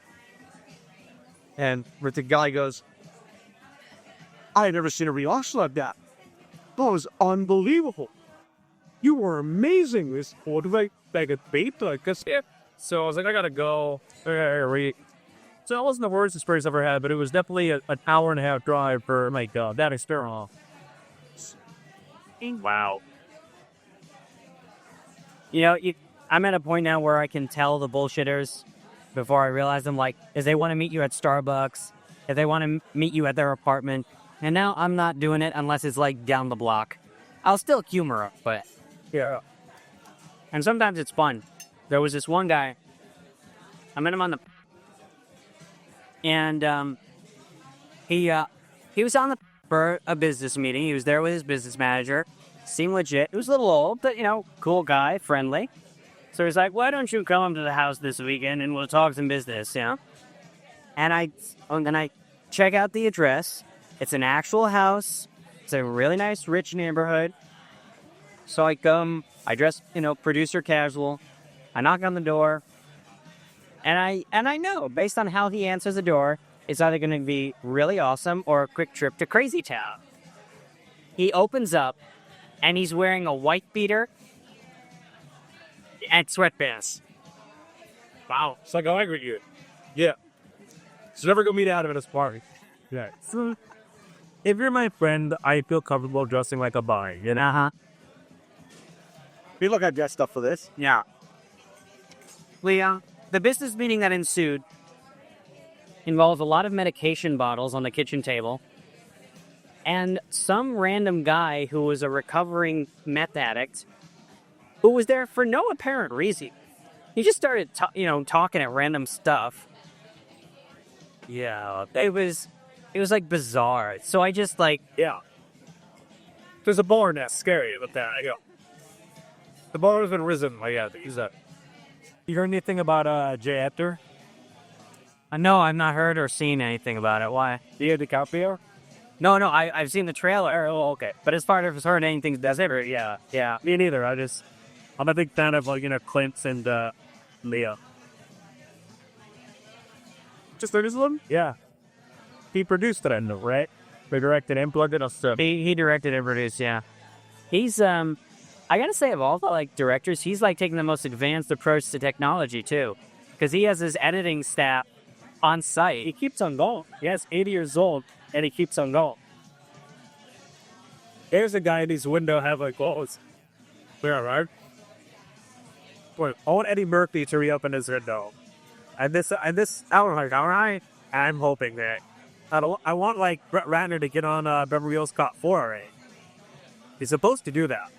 And the guy goes, I had never seen a reaction like that. That was unbelievable. You were amazing. This old like a beat, I guess. Yeah. So I was like, I gotta go. So it wasn't the worst experience I've ever had, but it was definitely an hour and a half drive for that experience. Wow. You know, I'm at a point now where I can tell the bullshitters before I realize them, like, if they want to meet you at Starbucks, if they want to meet you at their apartment. And now I'm not doing it unless it's, like, down the block. I'll still humor them, but... Yeah. And sometimes it's fun. There was this one guy, I met him on the... And he was on for a business meeting. He was there with his business manager. Seemed legit. He was a little old, but, cool guy, friendly. So he's like, why don't you come to the house this weekend and we'll talk some business, And then I check out the address. It's an actual house. It's a really nice, rich neighborhood. So I come, I dress, producer casual. I knock on the door. And I know, based on how he answers the door, it's either going to be really awesome or a quick trip to Crazy Town. He opens up, and he's wearing a white beater and sweatpants. Wow. It's like, I agree with you. Yeah. So never go meet Adam at his party. Yeah. So, if you're my friend, I feel comfortable dressing like a bar, Uh-huh. We look at that stuff for this. Yeah. Leon, the business meeting that ensued involved a lot of medication bottles on the kitchen table and some random guy who was a recovering meth addict who was there for no apparent reason. He just started, talking at random stuff. Yeah, it was like bizarre. So I just Yeah. There's a bar nest scary with that. The bar has been risen. Use that. You heard anything about Jay Epter? no, I've not heard or seen anything about it. Why? Leo DiCaprio? No, I've seen the trailer. Oh, okay. But as far as heard anything, that's ever, yeah. Me neither. I'm a big fan of Clint and Leo. Just noticed them? Yeah. He produced it, right? They directed and plugged it stuff. He directed and produced, yeah. He's I gotta say, of all the directors, he's taking the most advanced approach to technology too, because he has his editing staff on site. He keeps on going. He's 80 years old, and he keeps on going. There's a guy in his window have goals. We're right. Boy, I want Eddie Murphy to reopen his window. And this, all right. I'm hoping that. I want Brett Ratner to get on Beverly Hills Cop 4 already. He's supposed to do that.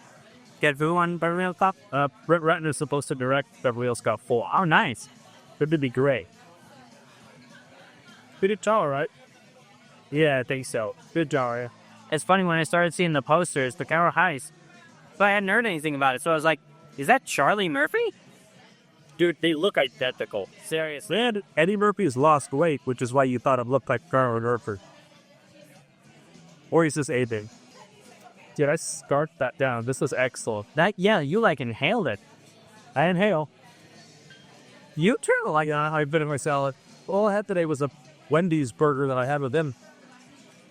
Get who on Beverly Hills Cop? Brett Ratner is supposed to direct Beverly Hills Cop 4. Oh, nice. It would be great. Pretty tall, right? Yeah, I think so. Good job, yeah. It's funny, when I started seeing the posters, the powerhouse, but I hadn't heard anything about it, so I was like, is that Charlie Murphy? Dude, they look identical. Seriously. And Eddie Murphy has lost weight, which is why you thought it looked like Charlie Murphy. Or he's just aging. Dude, I scarfed that down. This is excellent. You inhaled it. I inhale. You too. I bit in my salad. All I had today was a Wendy's burger that I had with him.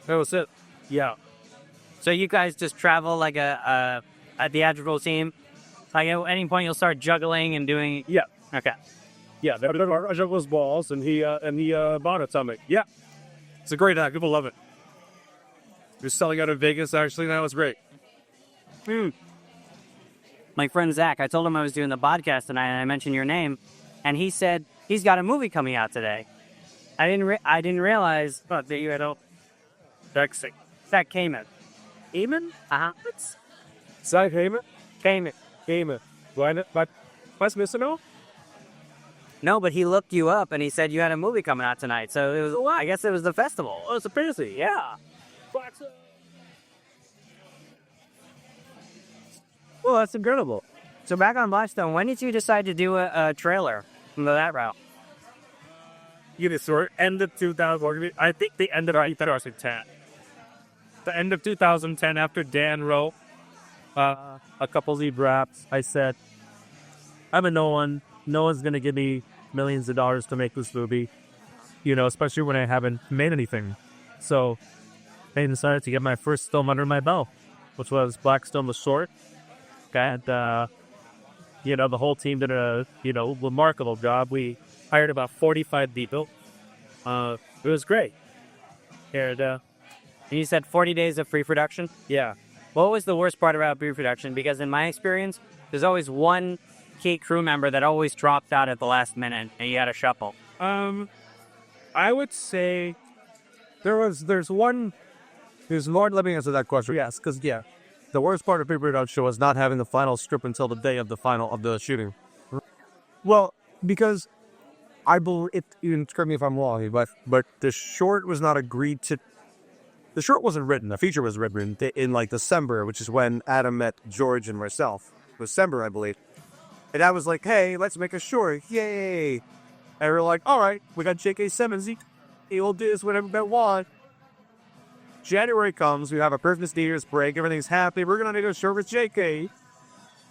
That was it. Yeah. So you guys just travel like a theatrical team? At any point you'll start juggling and doing... Yeah. Okay. Yeah, I juggles balls, and he bought it something. Yeah. It's a great act. People love it. He was selling out in Vegas, actually. That was great. My friend Zach, I told him I was doing the podcast tonight, and I mentioned your name, and he said he's got a movie coming out today. I didn't realize that you had a... Texting. Zach Kamen. Eamon? Uh-huh. Zach Heyman? Kamen. Heyman. But what's missing now? No, but he looked you up, and he said you had a movie coming out tonight, so it was... I guess it was the festival. Oh, it's a busy. Yeah. Blackstone. Well, that's incredible. So back on Blackstone, when did you decide to do a trailer from that route? End of 2000. I think the end of 2010. The end of 2010, after Dan wrote a couple lead raps, I said, I'm a no one. No one's gonna give me millions of dollars to make this movie. Especially when I haven't made anything. So I decided to get my first film under my belt, which was Blackstone the short. And the whole team did a remarkable job. We hired about 45 people. It was great. And You said 40 days of pre-production? yeah. What was the worst part about pre-production? Because in my experience, there's always one key crew member that always dropped out at the last minute, and you had to shuffle. I would say there's one. Lord, let me answer that question. Yes, because the worst part of pre-production was not having the final script until the day of the shooting. Well, because I believe you can correct me if I'm wrong, but the short was not agreed to. The short wasn't written. The feature was written in like December, which is when Adam met George and myself. December, I believe. And I was like, "Hey, let's make a short! Yay!" And we're like, "All right, we got J.K. Simmons. He'll do this whenever we want." January comes, we have a Christmas New Year's break, everything's happy. We're gonna make a short with J.K.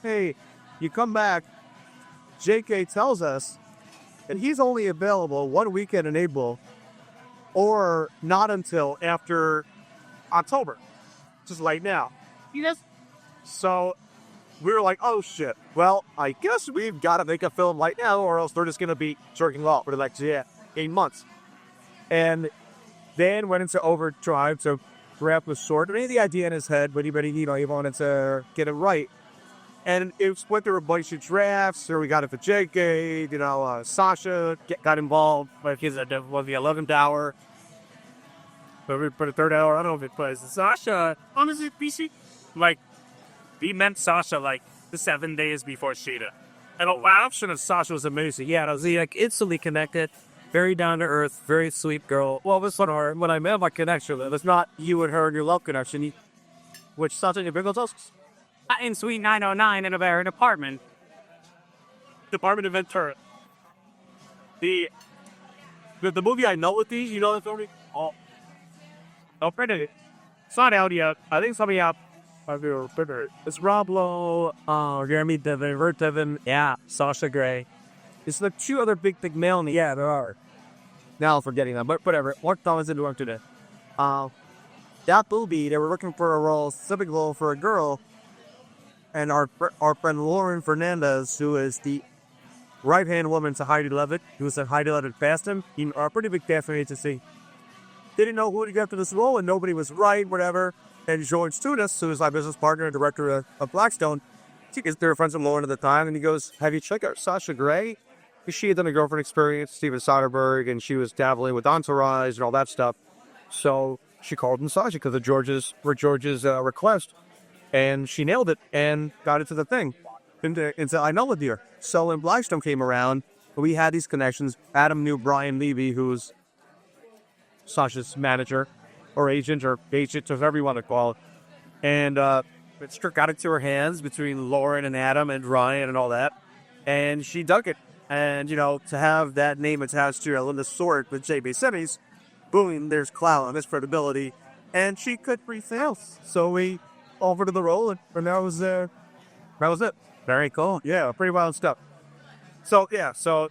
Hey, you come back. J.K. tells us that he's only available one weekend in April, or not until after October, just like now. Yes. So we were like, "Oh shit! Well, I guess we've got to make a film right now, or else they're just gonna be jerking off for the next 8 months." And Dan went into overdrive to wrap the short. I mean, the idea in his head, but he wanted to get it right. And it went through a bunch of drafts. So we got it for JK. Sasha got involved. Like his was the 11th hour. But for the third hour, I don't know if it was Sasha. Honestly, PC. Like, we met Sasha like the 7 days before Sheeta. And the option of Sasha was amazing. Yeah, I was like instantly connected. Very down to earth, very sweet girl. Well, this one, when I met my connection, it was not you and her and your love connection, which Sasha and Biggle us. In Suite 909 in a Barrett apartment. Department of Ventura. The movie I know with these, you know the film? Oh, pretty. It's not out yet. I think it's coming out. It's Rob Lowe, Jeremy Devin, Vert Devin, Sasha Grey. It's the two other big male. Yeah, there are. Now I'm forgetting them, but whatever. What Thomas did work today. That movie, they were looking for a role, specific role for a girl, and our friend Lauren Fernandez, who is the right-hand woman to Heidi Levitt, who said Heidi Levitt passed him, are a pretty big casting agency. Didn't know who to get to this role, and nobody was right, whatever. And George Tunis, who is my business partner and director of Blackstone, they were friends with Lauren at the time, and he goes, "Have you checked out Sasha Grey? She had done a girlfriend experience, Steven Soderbergh, and she was dabbling with Entourage and all that stuff. So she called him Sasha because of George's request, and she nailed it and got into the thing, into I Know with Dear. So when Blackstone came around, we had these connections. Adam knew Brian Levy, who's Sasha's manager or agent, or whatever you want to call it, and it got into her hands between Lauren and Adam and Ryan and all that, and she dug it. And, to have that name attached to Linda Sword with J.B. Simmons, boom, there's clout and there's credibility. And she could pre-sale. So we offered her the role, and that was it. Very cool. Yeah, pretty wild stuff. So the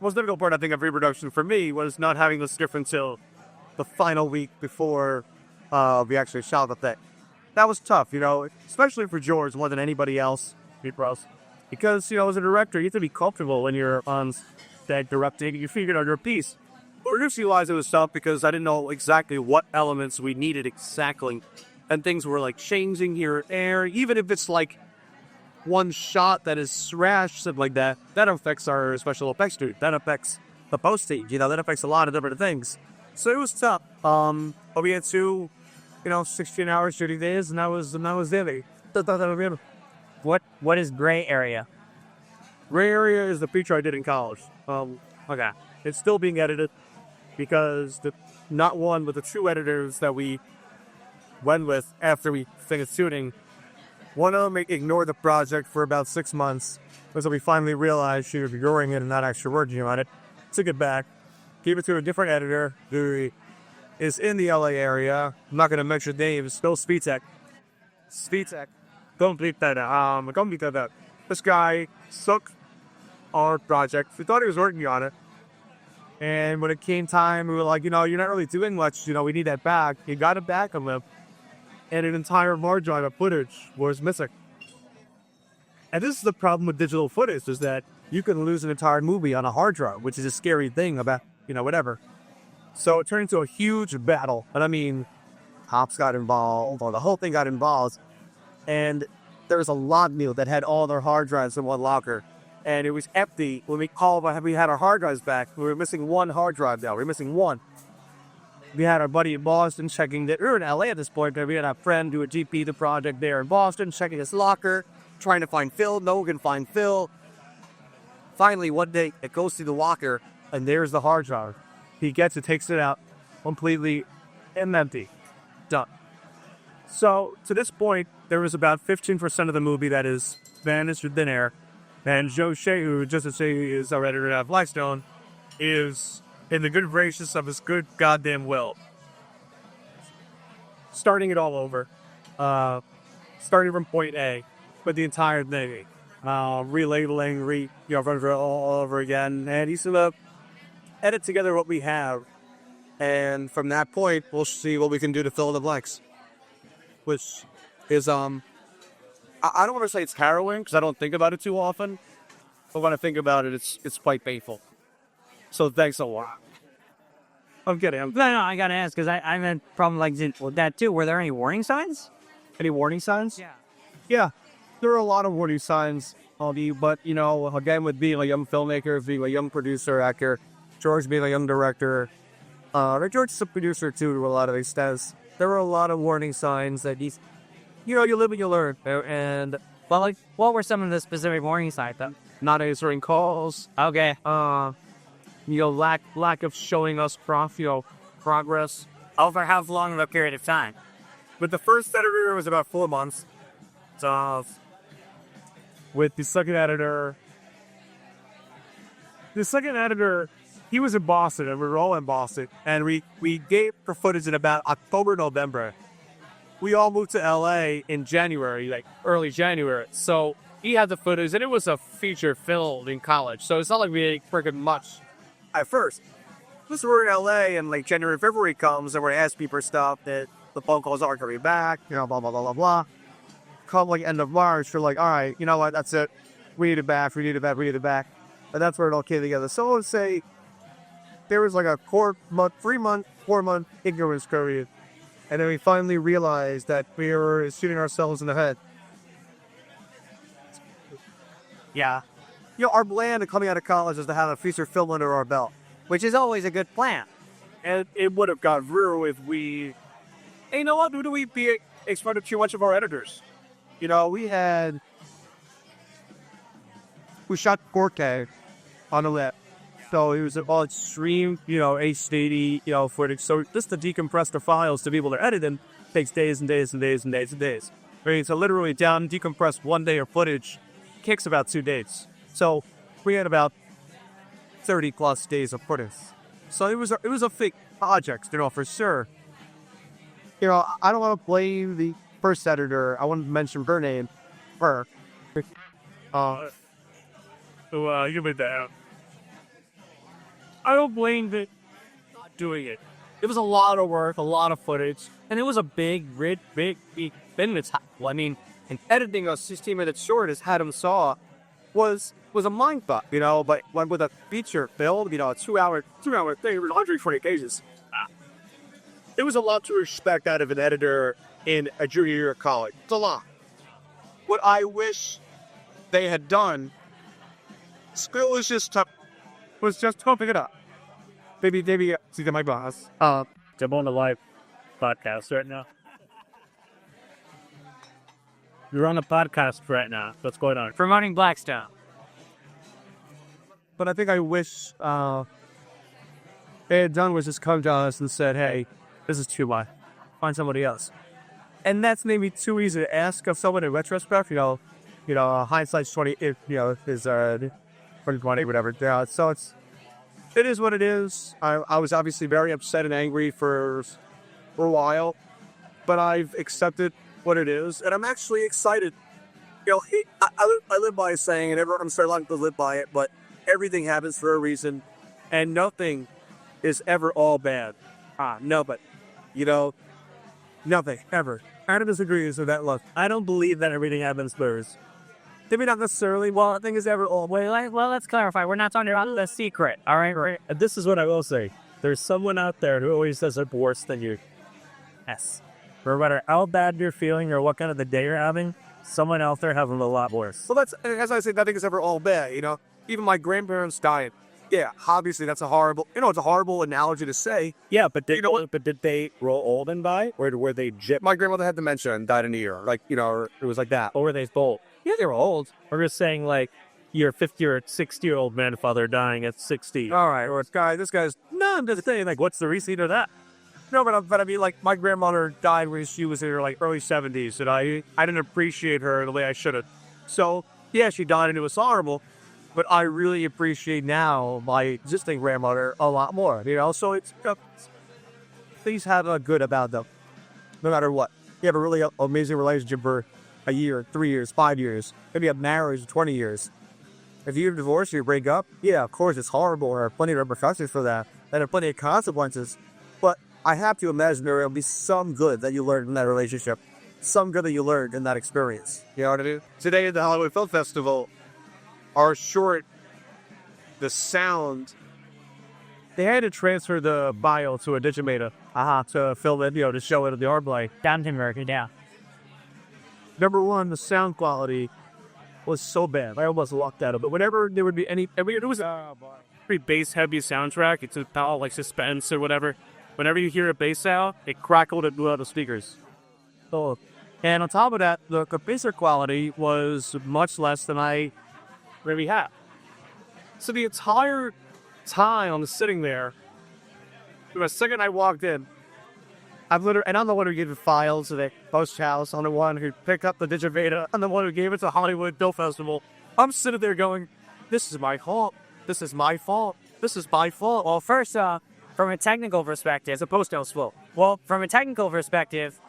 most difficult part, I think, of reproduction for me was not having the script until the final week before we actually shot the thing. That was tough, especially for George more than anybody else. Because, as a director, you have to be comfortable when you're on set directing. You figured out your piece. Production-wise, it was tough because I didn't know exactly what elements we needed exactly. And things were, changing here and there. Even if it's, one shot that is smashed, something like that, that affects our special effects dude. That affects the posting. That affects a lot of different things. So it was tough. But we had 2, 16-hour shooting days, and that was it. What is Gray Area? Gray Area is the feature I did in college. Okay. It's still being edited because not one, but the 2 editors that we went with after we finished shooting, one of them ignored the project for about 6 months. So we finally realized she was ignoring it and not actually working on it. Took it back, gave it to a different editor who is in the LA area. I'm not going to mention names. Still Speedtech. Don't bleep that out. This guy took our project. We thought he was working on it. And when it came time, we were like, you're not really doing much. We need that back. He got it back on him. And an entire hard drive of footage was missing. And this is the problem with digital footage, is that you can lose an entire movie on a hard drive, which is a scary thing about, whatever. So it turned into a huge battle. And I mean, cops got involved, or the whole thing got involved. And there was a lot meal that had all their hard drives in one locker. And it was empty when we had our hard drives back. We were missing one hard drive now. We were missing one. We had our buddy in Boston checking that. We were in LA at this point, but we had a friend who had GP the project there in Boston, checking his locker, trying to find Phil. No one can find Phil. Finally, one day, it goes through the locker, and there's the hard drive. He gets it, takes it out, completely empty. Done. So, to this point, there was about 15% of the movie that is vanished with thin air. And Joe Shea, who just to say is our editor at Blackstone, is in the good gracious of his good goddamn will, starting it all over, starting from point A, with the entire thing, relabeling, run it all over again, and he's gonna edit together what we have, and from that point, we'll see what we can do to fill in the blanks, which is I don't want to say it's harrowing, because I don't think about it too often. But when I think about it, it's quite painful. So thanks a lot. I'm kidding. No, I gotta ask, because I'm in problem with that too. Were there any warning signs? Any warning signs? Yeah. Yeah, there are a lot of warning signs. But, again, with being a young filmmaker, being a young producer, actor, George being a young director, George is a producer too to a lot of extents. There were a lot of warning signs that he's... you live and you learn. And what were some of the specific warning signs, though? Not answering calls. Okay. Lack of showing us progress. Over how long of a period of time? With the first editor, it was about 4 months. So, with the second editor, he was in Boston, and we were all in Boston. And we gave for footage in about October, November. We all moved to LA in January, like early January. So he had the footage, and it was a feature film in college. So it's not like we ate freaking much at first. Because we're in LA, and like January, February comes, and we're asking for stuff that the phone calls aren't coming back, blah, blah, blah, blah, blah. Come like end of March, we're like, all right, you know what, that's it. We need it back. And that's where it all came together. So let's say there was like a 4 month ignorance period. And then we finally realized that we were shooting ourselves in the head. Yeah. Our plan coming out of college is to have a feature film under our belt. Which is always a good plan. And it would have got real if we... Hey, you know what? Do we be exploited too much of our editors? We shot 4K on the left. So it was all extreme, HD, footage. So just to decompress the files to be able to edit them takes days and days and days and days and days. I mean, so literally decompress 1 day of footage kicks about 2 days. So we had about 30 plus days of footage. So it was a fake project, for sure. I don't want to blame the first editor. I want to mention her name. Her. You made that out. I don't blame the doing it. It was a lot of work, a lot of footage, and it was a big thing. And editing a 16-minute short, as Adam saw, was a mind fuck, But when with a feature film, a 2 hour thing, it was 120 pages. It was a lot to expect out of an editor in a junior year of college. It's a lot. What I wish they had done, was just pumping it up. Maybe see my boss. I'm on the live podcast right now. You're on a podcast right now. What's going on? Promoting Blackstone. But I think I wish they had done was just come to us and said, hey, this is too much. Find somebody else. And that's maybe too easy to ask of someone in retrospect. Hindsight's 20. Is 2020, whatever. Yeah. So it is what it is. I was obviously very upset and angry for a while, but I've accepted what it is, and I'm actually excited You know, I live by a saying, and everyone, I'm starting to live by it, but everything happens for a reason, and nothing is ever all bad. No, but, you know, nothing, ever. Adam disagrees with that look. I don't believe that everything happens first. Maybe not necessarily, well, nothing is ever all bad. Well, let's clarify. We're not talking about the secret, all right? Right. This is what I will say. There's someone out there who always does it worse than you. Yes. No matter how bad you're feeling or what kind of the day you're having, someone out there having a lot worse. Well, that's, as I said, nothing is ever all bad, you know? Even my grandparents dying. Yeah, obviously that's a horrible, it's a horrible analogy to say. Yeah, but did, You know what? but did they grow old and die? Or were they gypped? My grandmother had dementia and died in a year. Like, it was like that. Or were they both? Yeah, they were old. We're just saying, like, your 50 or 60-year-old grandfather dying at 60. All right, or this guy's, No, I'm just saying, like, what's the reason of that? no, but I mean, like, my grandmother died when she was in her, like, early 70s, and I didn't appreciate her the way I should have. So, yeah, she died and it was horrible, but I really appreciate now my existing grandmother a lot more, So it's, things have a good about them, no matter what. You have a really amazing relationship for a year, 3 years, 5 years, maybe a marriage 20 years. If you're divorced or you break up, yeah, of course it's horrible. There are plenty of repercussions for that. There are plenty of consequences. But I have to imagine there will be some good that you learned in that relationship. Some good that you learned in that experience. You know what I mean? Today at the Hollywood Film Festival, our short, the sound, they had to transfer the bio to a Digimata to film it, to show it at the art play. Down to America, yeah. Number one, the sound quality was so bad. I almost locked out of it. But whenever there would be it was a Pretty bass-heavy soundtrack. It's about, like, suspense or whatever. Whenever you hear a bass sound, it crackled and blew out the speakers. so. And on top of that, the picture quality was much less than I really had. So the entire time I'm sitting there, the second I walked in, I'm the one who gave the files to the post house. I'm the one who picked up the Digivata. I'm the one who gave it to Hollywood Film Festival. I'm sitting there going, this is my fault. This is my fault. This is my fault. Well, first off, from a technical perspective, It's a post house fault. Well, from a technical perspective,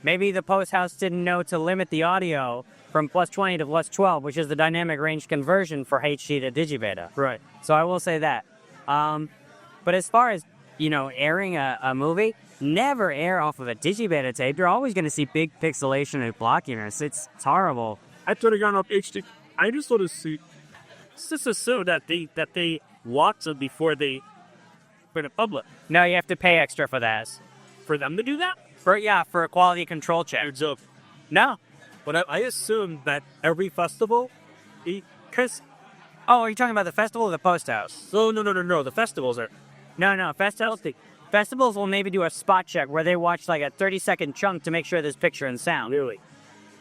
maybe the post house didn't know to limit the audio from plus 20 to plus 12, which is the dynamic range conversion for HD to Digibeta. Right. So I will say that. But as far as, airing a movie, never air off of a Digibeta tape. You're always going to see big pixelation and blockiness. It's horrible. I could have gone up HD. I just sort of see. Just assume that they watch them before they put it public. No, you have to pay extra for that. For them to do that? For a quality control check. It's up. No. But I assume that every festival, because Oh, are you talking about the festival or the post house? no, the festivals are. No, festivals will maybe do a spot check where they watch like a 30-second chunk to make sure there's picture and sound. Really?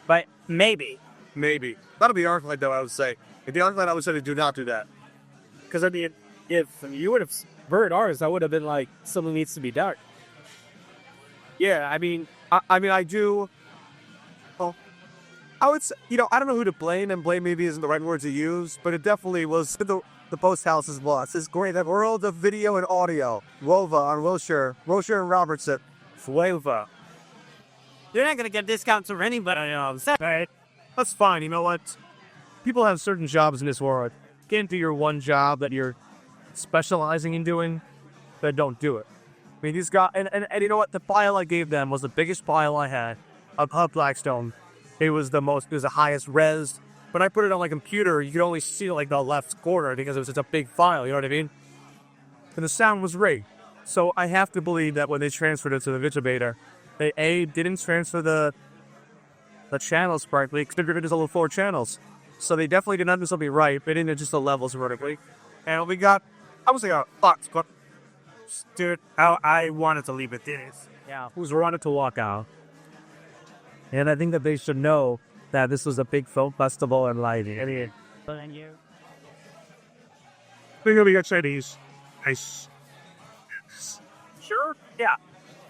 But maybe. Maybe. That'll be ArcLight, though, I would say. If the ArcLight, I would say they do not do that. Because I mean, if you would have burned ours, that would have been like something needs to be dark. Yeah, I mean, I do. Well, I would say, I don't know who to blame, and blame maybe isn't the right word to use, but it definitely was the post house's loss. It's great. That world of video and audio. Wova on Wilshire and Robertson. Flavor. You're not going to get discounts from anybody. Right. That's fine. You know what? People have certain jobs in this world. Can't do your one job that you're specializing in doing, then don't do it. I mean, these guys, and you know what? The file I gave them was the biggest file I had of Blackstone. It was the highest res. When I put it on my computer, you could only see like the left corner because it was such a big file, you know what I mean? And the sound was great. So I have to believe that when they transferred it to the Digibeta, they didn't transfer the channels correctly, considering there's only 4 channels. So they definitely did not do something right. They didn't adjust the levels vertically. And we got, I was like, fuck. Dude, I wanted to leave it this. Yeah. Who's wanted to walk out. And I think that they should know that this was a big film festival and lighting. I mean, Thank you. I think we got Chinese. Nice. Sure. Yeah.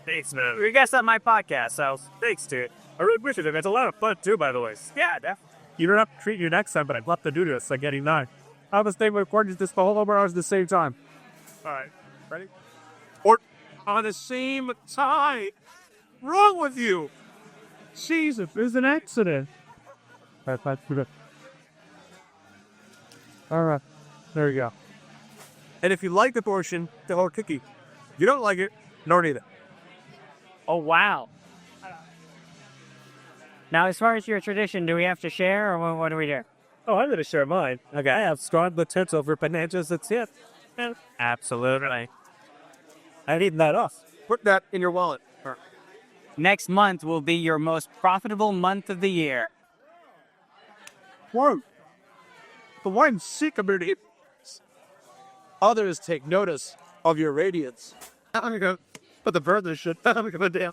Thanks, man. Your guest on my podcast, so Thanks, dude. I really appreciate it. It's a lot of fun too, by the way. yeah, definitely. You don't have to treat you next time, but I'd love to do this. Like getting 9. I have a statement recording this for all over hours at the same time. All right. Ready? Or on the same time. Wrong with you? Jesus, there's an accident. All right. There you go. And if you like the portion, the whole cookie. If you don't like it, don't eat it. Oh, wow. Now, as far as your tradition, do we have to share, or what do we do? Oh, I'm going to share mine. Okay. I have strong potential for bananas. That's it. Absolutely. I've eaten that off. Put that in your wallet. Next month will be your most profitable month of the year. Whoa. The wine's sick about it. Others take notice of your radiance. I'm gonna go put the bird this shit. I'm gonna go down.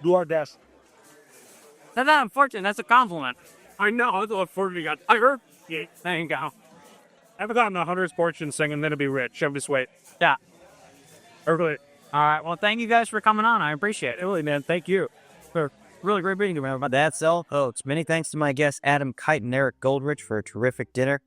Do our best. That's not unfortunate. That's a compliment. I know. That's what for me got. I heard. Yeah. There you go. I haven't gotten a hunter's fortune singing, then to be rich. I'm just wait. Yeah. Really. All right. Well, thank you guys for coming on. I appreciate it. Really, man. Thank you. Really great meeting you, man. That's all, folks. Many thanks to my guests Adam Kuyt and Eric Goldrich for a terrific dinner.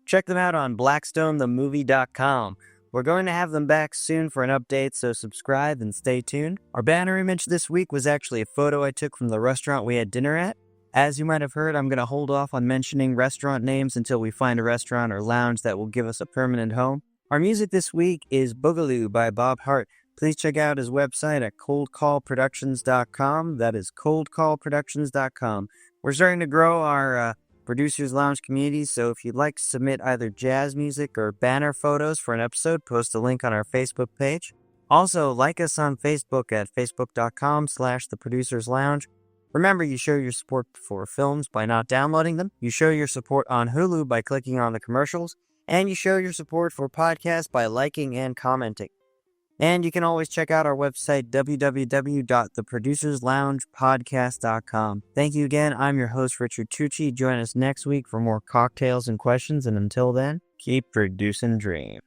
Check them out on blackstonethemovie.com. We're going to have them back soon for an update, so subscribe and stay tuned. Our banner image this week was actually a photo I took from the restaurant we had dinner at. As you might have heard, I'm going to hold off on mentioning restaurant names until we find a restaurant or lounge that will give us a permanent home. Our music this week is Boogaloo by Bob Hart. Please check out his website at coldcallproductions.com. That is coldcallproductions.com. We're starting to grow our Producers Lounge community, so if you'd like to submit either jazz music or banner photos for an episode, post a link on our Facebook page. Also, like us on Facebook at facebook.com/The Producers Lounge. Remember, you show your support for films by not downloading them. You show your support on Hulu by clicking on the commercials. And you show your support for podcasts by liking and commenting. And you can always check out our website, www.theproducersloungepodcast.com. Thank you again. I'm your host, Richard Tucci. Join us next week for more cocktails and questions. And until then, keep producing dreams.